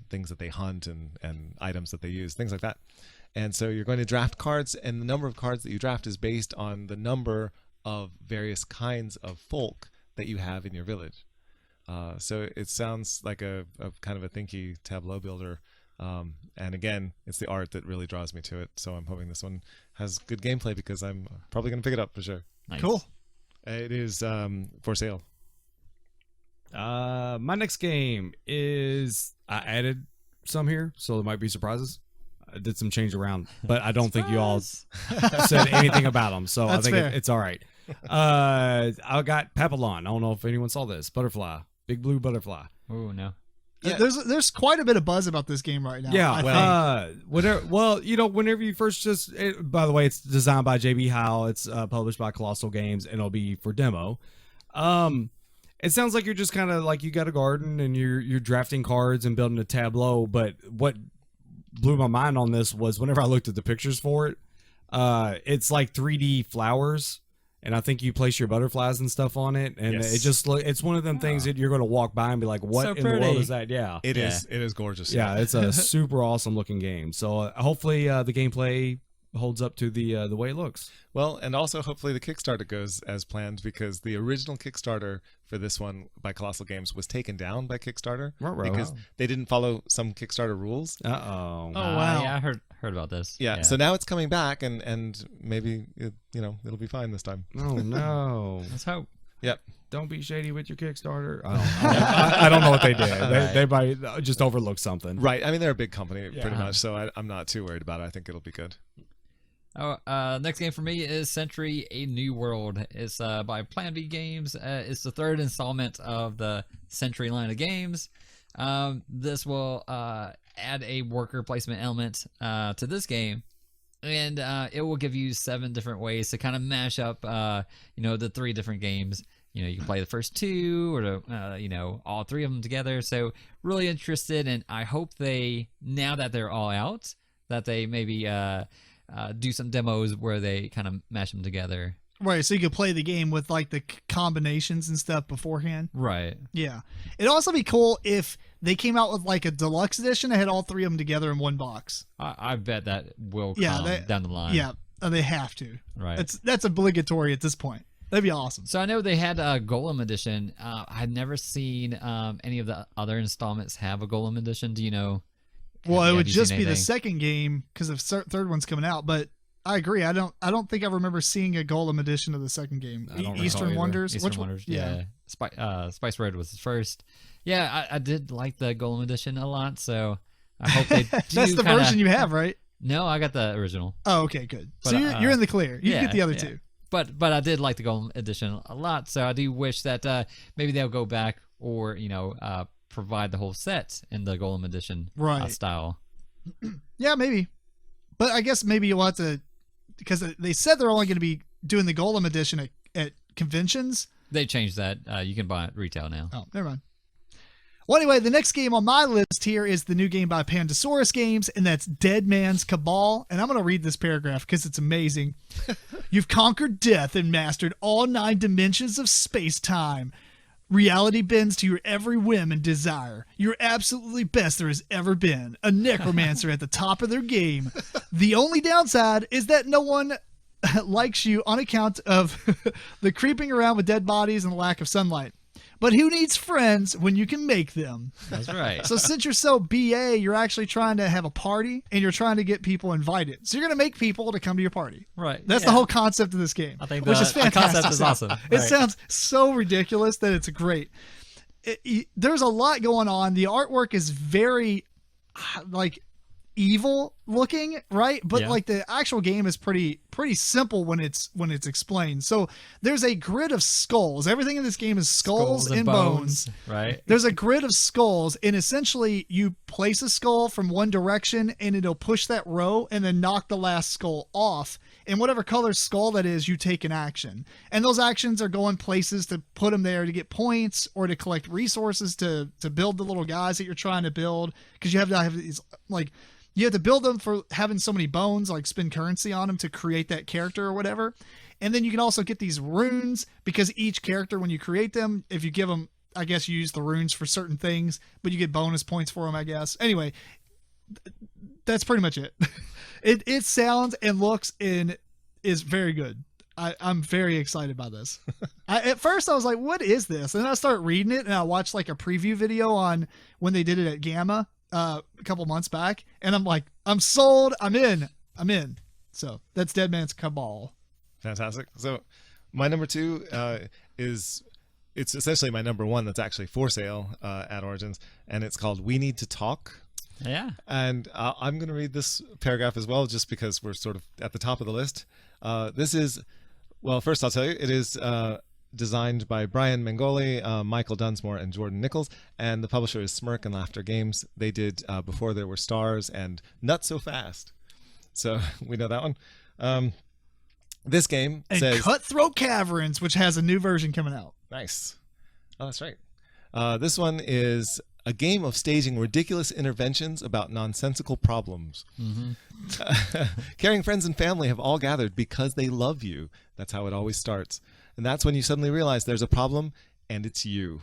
things that they hunt and items that they use, things like that. And so you're going to draft cards, and the number of cards that you draft is based on the number of various kinds of folk that you have in your village. So it sounds like a kind of a thinky tableau builder. And again, it's the art that really draws me to it. So I'm hoping this one has good gameplay because I'm probably going to pick it up for sure. Nice. Cool. It is for sale. My next game is I added some here, so there might be surprises. I did some change around, but I don't think you all said anything about them, so That's I think fair. it's all right. I got Papillon. I don't know if anyone saw this. Butterfly, big blue butterfly. Oh no. Yeah. There's quite a bit of buzz about this game right now. Yeah, I think. whenever you first by the way, it's designed by JB Howell. It's published by Colossal Games, and it'll be for demo. It sounds like you're just kind of like you got a garden and you're drafting cards and building a tableau. But what blew my mind on this was whenever I looked at the pictures for it, it's like 3D flowers. And I think you place your butterflies and stuff on it, and Yes. it just it's one of them things that you're going to walk by and be like, "What So in the world pretty. is that?" Yeah, It is gorgeous. yeah, it's a super awesome looking game. So hopefully the gameplay holds up to the way it looks. Well, and also hopefully the Kickstarter goes as planned because the original Kickstarter for this one by Colossal Games was taken down by Kickstarter Ruh-roh. because they didn't follow some Kickstarter rules. Uh-oh. Oh, wow. Yeah, I heard about this. Yeah, so now it's coming back and maybe it'll be fine this time. Oh no! Let's hope. Yep. Don't be shady with your Kickstarter. I don't know what they did. They might just overlooked something. Right. I mean, they're a big company pretty Yeah. much, so I'm not too worried about it. I think it'll be good. Next game for me is Century: A New World. It's by Plan B Games. It's the third installment of the Century line of games. This will add a worker placement element to this game, and it will give you 7 different ways to kind of mash up, the 3 different games. You can play the first 2 or all 3 of them together. So really interested, and I hope now that they're all out, that they maybe do some demos where they kind of mash them together. Right, so you could play the game with like the combinations and stuff beforehand. Right. Yeah. It'd also be cool if they came out with like a deluxe edition that had all 3 of them together in one box. I bet that will come Yeah, down the line. Yeah, they have to. Right. That's obligatory at this point. That'd be awesome. So I know they had a Golem edition. I've never seen any of the other installments have a Golem edition. Do you know? Well, have it would you just seen be the anything? second game because the third one's coming out. But I agree. I don't think I remember seeing a Golem edition of the second game. I don't recall Eastern either. Wonders. Eastern Which one? Wonders. Yeah. Spice Road was the first. Yeah, I did like the Golem edition a lot. So I hope they do. That's the kinda- version you have, right? No, I got the original. Oh, okay, good. But, So you're in the clear. You yeah, get the other yeah. 2. But I did like the Golem edition a lot. So I do wish that maybe they'll go back or provide the whole set in the Golem edition Right. style. Yeah, maybe. But I guess maybe you'll have to, because they said they're only going to be doing the Golem edition at conventions. They changed that. You can buy it retail now. Oh, never mind. Well, anyway, the next game on my list here is the new game by Pandasaurus Games, and that's Dead Man's Cabal. And I'm going to read this paragraph because it's amazing. You've conquered death and mastered all 9 dimensions of space-time. Reality bends to your every whim and desire. You're absolutely best there has ever been. A necromancer at the top of their game. The only downside is that no one likes you on account of the creeping around with dead bodies and the lack of sunlight. But who needs friends when you can make them? That's right. So since you're so BA, you're actually trying to have a party and you're trying to get people invited. So you're going to make people to come to your party. Right. That's the whole concept of this game. I think which the is fantastic. concept is awesome. It Right. sounds so ridiculous that it's great. There's a lot going on. The artwork is very evil. looking, right? But Yeah. like the actual game is pretty simple when it's explained. So there's a grid of skulls. Everything in this game is skulls and bones. Right. There's a grid of skulls, and essentially you place a skull from one direction and it'll push that row and then knock the last skull off. And whatever color skull that is, you take an action. And those actions are going places to put them there to get points or to collect resources to build the little guys that you're trying to build. Because you have to have these, like, you have to build them for having so many bones, like spend currency on them to create that character or whatever. And then you can also get these runes because each character, when you create them, if you give them, I guess you use the runes for certain things, but you get bonus points for them, I guess. Anyway, that's pretty much it. It sounds and looks and is very good. I'm very excited by this. At first I was like, what is this? And then I started reading it and I watched like a preview video on when they did it at Gamma a couple months back. And I'm like, I'm sold. I'm in. So that's Dead Man's Cabal. Fantastic. So my number 2 is, it's essentially my number 1 that's actually for sale at Origins, and it's called We Need to Talk. Yeah. And I'm going to read this paragraph as well, just because we're sort of at the top of the list. This is, well, first I'll tell you, it is designed by Brian Mangoli, Michael Dunsmore, and Jordan Nichols, and the publisher is Smirk and Laughter Games. They did Before There Were Stars and Not So Fast. So we know that one. This game And says... Cutthroat Caverns, which has a new version coming out. Nice. Oh, that's right. This one is a game of staging ridiculous interventions about nonsensical problems. Caring friends and family have all gathered because they love you. That's how it always starts. And that's when you suddenly realize there's a problem and it's you.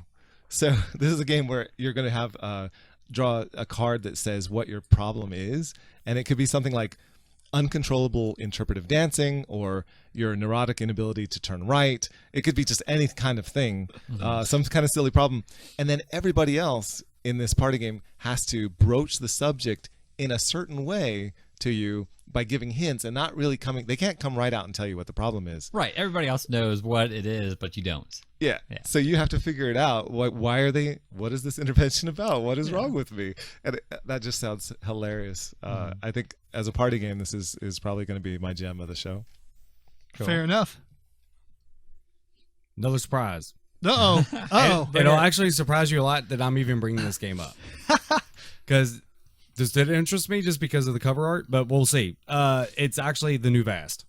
So this is a game where you're going to have draw a card that says what your problem is. And it could be something like uncontrollable interpretive dancing or your neurotic inability to turn right. It could be just any kind of thing, some kind of silly problem. And then everybody else in this party game has to broach the subject in a certain way to you by giving hints and not really coming. They can't come right out and tell you what the problem is. Right. Everybody else knows what it is, but you don't. Yeah. So you have to figure it out. Why are they? What is this intervention about? What is wrong with me? And that just sounds hilarious. I think as a party game, this is probably going to be my gem of the show. Cool. Fair enough. Another surprise. Uh-oh. It'll actually surprise you a lot that I'm even bringing this game up. Because this did interest me just because of the cover art, but we'll see. It's actually the new Vast.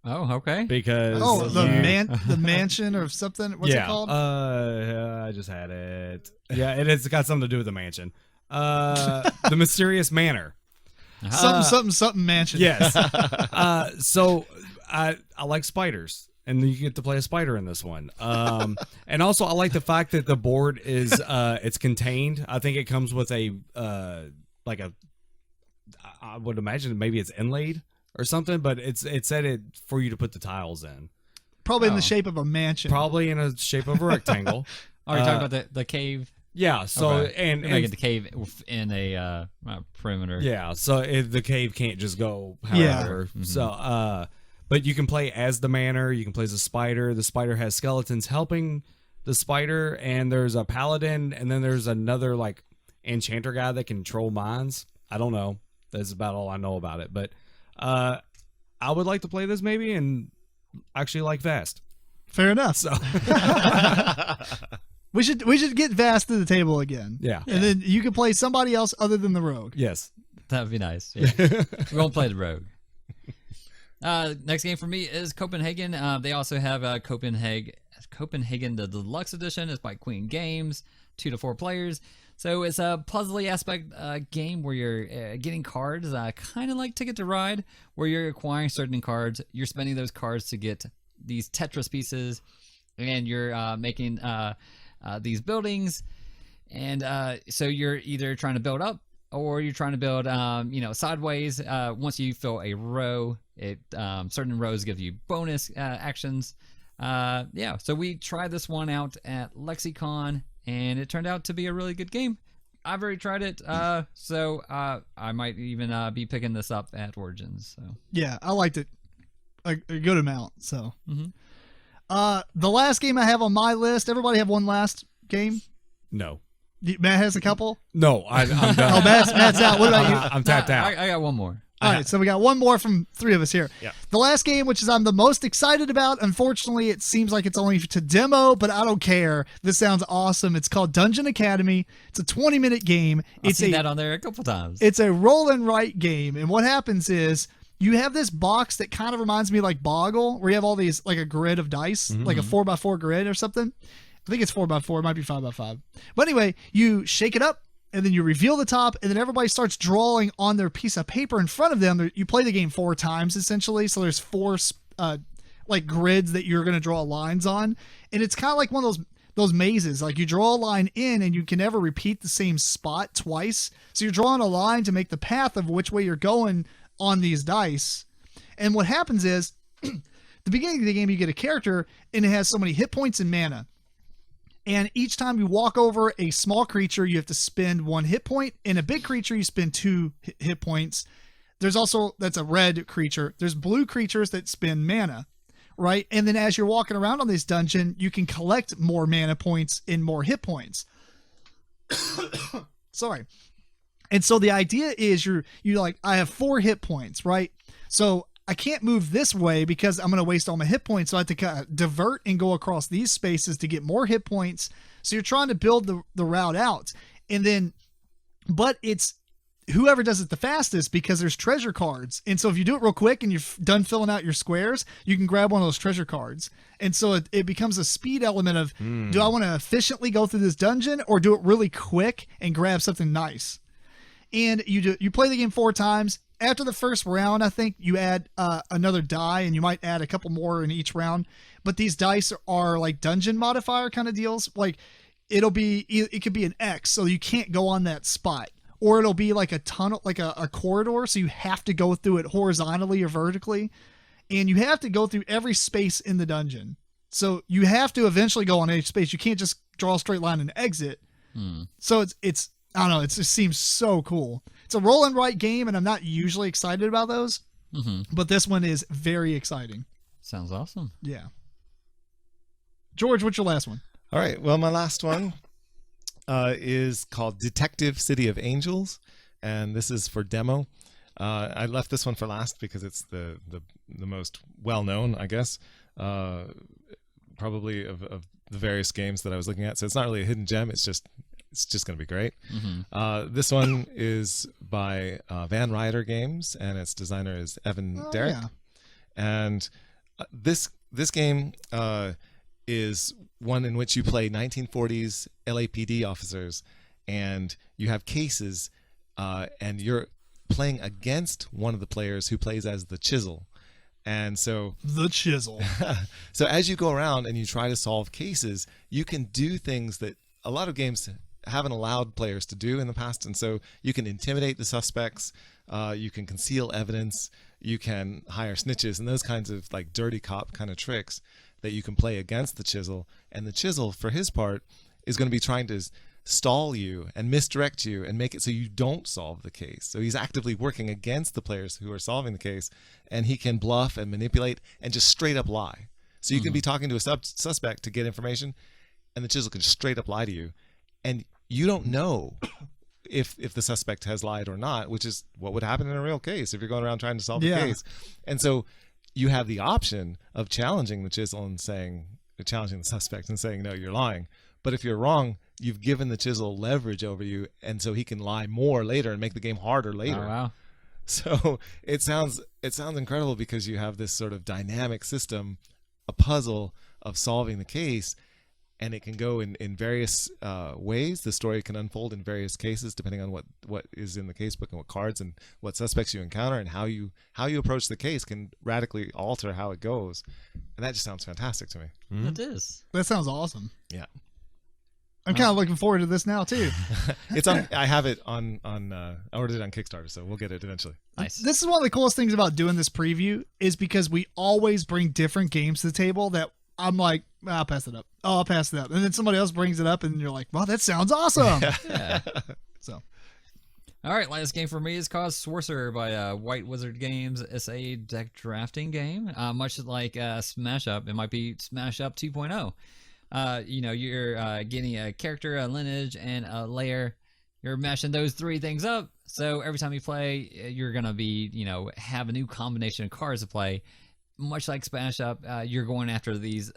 Oh, okay. Because the mansion or something. What's it called? I just had it. Yeah, it's got something to do with the mansion. The Mysterious Manor. Something mansion. Yes. So I like spiders, and you get to play a spider in this one. And also I like the fact that the board is it's contained. I think it comes with a I would imagine maybe it's inlaid or something, but it said it for you to put the tiles in. Probably in the shape of a mansion. Probably in a shape of a rectangle. Are you talking about the cave? Yeah. So Okay. and Making the cave in a perimeter. yeah, so the cave can't just go Yeah. however. So but you can play as the manor, you can play as a spider. The spider has skeletons helping the spider, and there's a paladin, and then there's another like enchanter guy that can control mines. I don't know. That's about all I know about it. But I would like to play this maybe and actually like Vast. Fair enough. So we should get Vast to the table again. yeah. And then you can play somebody else other than the rogue. Yes. That would be nice. Yeah. We won't play the rogue. Next game for me is Copenhagen. They also have Copenhagen the Deluxe Edition. It's by Queen Games, 2 to 4 players. So it's a puzzly aspect game where you're getting cards, kind of like Ticket to Ride, where you're acquiring certain cards. You're spending those cards to get these Tetris pieces, and you're making these buildings. And so you're either trying to build up or you're trying to build, sideways. Once you fill a row, certain rows give you bonus actions. So we tried this one out at Lexicon, and it turned out to be a really good game. I've already tried it, so I might even be picking this up at Origins. So Yeah, I liked it a good amount. So the last game I have on my list, everybody have one last game? No. Matt has a couple. No, I'm done. Oh, Matt's out. What about you? I'm tapped out. I got one more. All right, so we got one more from three of us here. Yeah. The last game, which is I'm the most excited about, unfortunately, it seems like it's only to demo, but I don't care. This sounds awesome. It's called Dungeon Academy. It's a 20-minute game. I've seen that on there a couple times. It's a roll and write game, and what happens is you have this box that kind of reminds me like Boggle, where you have all these, like a grid of dice, like a 4x4 grid or something. I think it's 4x4. It might be 5x5. But anyway, you shake it up, and then you reveal the top, and then everybody starts drawing on their piece of paper in front of them. You play the game 4 times, essentially, so there's 4 like grids that you're going to draw lines on, and it's kind of like one of those mazes. Like you draw a line in, and you can never repeat the same spot twice, so you're drawing a line to make the path of which way you're going on these dice. And what happens is, the beginning of the game, you get a character, and it has so many hit points and mana. And each time you walk over a small creature, you have to spend 1 hit point. In a big creature, you spend 2 hit points. There's also, that's a red creature. There's blue creatures that spend mana, right? And then as you're walking around on this dungeon, you can collect more mana points and more hit points. Sorry. And so the idea is you're like, I have 4 hit points, right? So I can't move this way because I'm going to waste all my hit points. So I have to kind of divert and go across these spaces to get more hit points. So you're trying to build the route out. And then, but it's whoever does it the fastest, because there's treasure cards. And so if you do it real quick and you're done filling out your squares, you can grab one of those treasure cards. And so it becomes a speed element of, do I want to efficiently go through this dungeon or do it really quick and grab something nice? And you play the game 4 times. After the first round, I think you add another die, and you might add a couple more in each round. But these dice are like dungeon modifier kind of deals. Like it could be an X, so you can't go on that spot, or it'll be like a tunnel, like a corridor, so you have to go through it horizontally or vertically, and you have to go through every space in the dungeon. So you have to eventually go on each space. You can't just draw a straight line and exit. So it's I don't know. It just seems so cool. It's a roll and write game, and I'm not usually excited about those, but this one is very exciting. Sounds awesome. Yeah. George, what's your last one? All right. Well, my last one is called Detective City of Angels, and this is for demo. I left this one for last because it's the most well-known, I guess, probably of the various games that I was looking at. So it's not really a hidden gem. It's just going to be great. This one is by Van Ryder Games, and its designer is Evan Derrick. Yeah. And this game is one in which you play 1940s LAPD officers, and you have cases, and you're playing against one of the players who plays as the Chisel. And so the Chisel. So as you go around and you try to solve cases, you can do things that a lot of games haven't allowed players to do in the past. And so you can intimidate the suspects, you can conceal evidence, you can hire snitches, and those kinds of like dirty cop kind of tricks that you can play against the Chisel. And the Chisel, for his part, is going to be trying to stall you and misdirect you and make it so you don't solve the case. So he's actively working against the players who are solving the case, and he can bluff and manipulate and just straight up lie. So you can be talking to a suspect to get information, and the Chisel can just straight up lie to you, and you don't know if the suspect has lied or not, which is what would happen in a real case if you're going around trying to solve a case. And so you have the option of challenging the Chisel and challenging the suspect and saying, no, you're lying. But if you're wrong, you've given the Chisel leverage over you, and so he can lie more later and make the game harder later. Oh, wow. So it sounds incredible because you have this sort of dynamic system, a puzzle of solving the case, and it can go in various ways. The story can unfold in various cases depending on what is in the casebook and what cards and what suspects you encounter, and how you approach the case can radically alter how it goes. And that just sounds fantastic to me. It is. That sounds awesome. Yeah. I'm kind of looking forward to this now too. It's on. I have it on. I ordered it on Kickstarter, so we'll get it eventually. Nice. This is one of the coolest things about doing this preview, is because we always bring different games to the table that I'm like, I'll pass it up. Oh, I'll pass it up. And then somebody else brings it up and you're like, wow, that sounds awesome. Yeah. So. All right, last game for me is called Sorcerer by White Wizard Games. It's a deck drafting game, much like Smash Up. It might be Smash Up 2.0. you're getting a character, a lineage, and a layer. You're mashing those three things up. So every time you play, you're gonna be, have a new combination of cards to play. Much like Smash Up, you're going after these,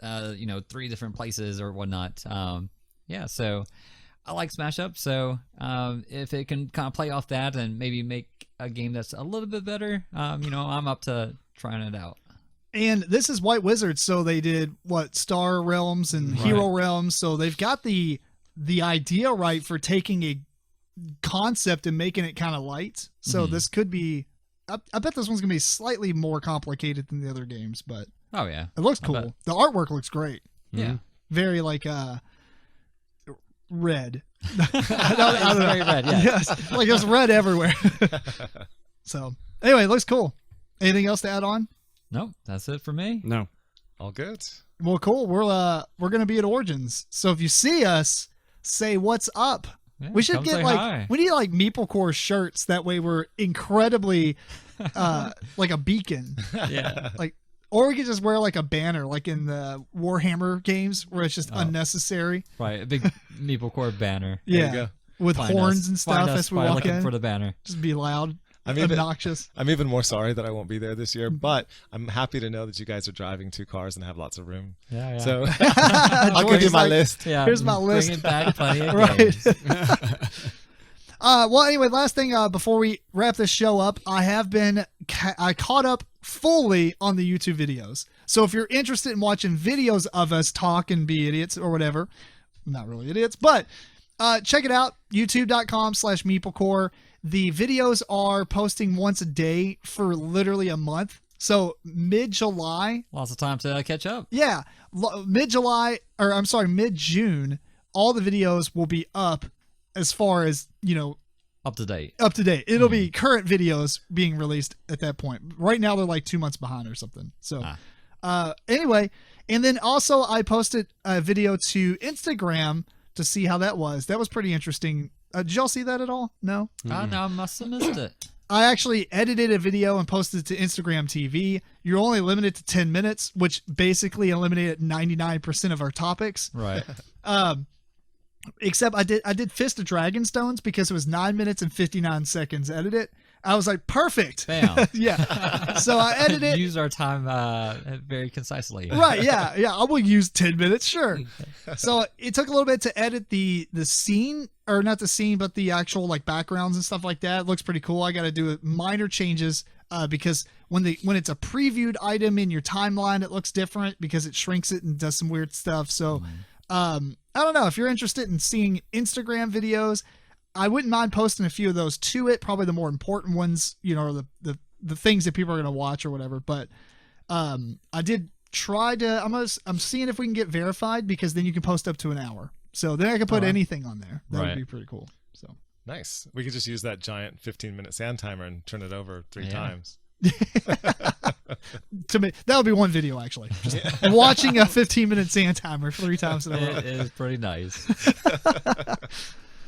three different places or whatnot. So I like Smash Up. So if it can kind of play off that and maybe make a game that's a little bit better, I'm up to trying it out. And this is White Wizards, so they did Star Realms and Hero Realms. So they've got the idea right for taking a concept and making it kind of light. So this could be. I bet this one's gonna be slightly more complicated than the other games, but oh yeah, it looks cool. The artwork looks great. Yeah, very red. I don't know. Very red. Yeah, yes, like there's red everywhere. So anyway, it looks cool. Anything else to add on? Nope, that's it for me. No, all good. Well, cool. We're gonna be at Origins, so if you see us, say what's up. Yeah, we should get we need MeepleCore shirts. That way we're incredibly like a beacon. Yeah. Or we could just wear a banner like in the Warhammer games where it's just unnecessary. Right. A big MeepleCore banner. Yeah. There you go. With horns and stuff as we walk looking in. for the banner. Just be loud. Obnoxious. I'm even more sorry that I won't be there this year, but I'm happy to know that you guys are driving 2 cars and have lots of room. Yeah. So I'll give you my list. Yeah. Here's my list. Bringing back plenty of right. games. Well, anyway, last thing before we wrap this show up, I caught up fully on the YouTube videos. So if you're interested in watching videos of us talk and be idiots or whatever, not really idiots, but check it out, youtube.com/MeepleCore. The videos are posting once a day for literally a month. So mid-July. Lots of time to catch up. Yeah. Mid-June, all the videos will be up as far as, up to date. It'll be current videos being released at that point. Right now they're 2 months behind or something. So anyway, and then also I posted a video to Instagram to see how that was. That was pretty interesting. Did y'all see that at all? No? No, I must have missed it. I actually edited a video and posted it to Instagram TV. You're only limited to 10 minutes, which basically eliminated 99% of our topics. Right. Except I did Fist of Dragonstones because it was 9 minutes and 59 seconds edited. I was like, perfect. Bam. Yeah. So I edited. Use our time very concisely. Right. Yeah. Yeah. I will use 10 minutes. Sure. So it took a little bit to edit the scene, or not the scene, but the actual backgrounds and stuff like that. It looks pretty cool. I got to do minor changes because when it's a previewed item in your timeline, it looks different because it shrinks it and does some weird stuff. So I don't know if you're interested in seeing Instagram videos. I wouldn't mind posting a few of those to it. Probably the more important ones, or the things that people are going to watch or whatever. But I did try to. I'm seeing if we can get verified because then you can post up to an hour. So then I can put anything on there. That would be pretty cool. So nice. We could just use that giant 15-minute sand timer and turn it over 3 times. To me, that would be one video actually. Just watching a 15-minute sand timer 3 times in a row. It is pretty nice.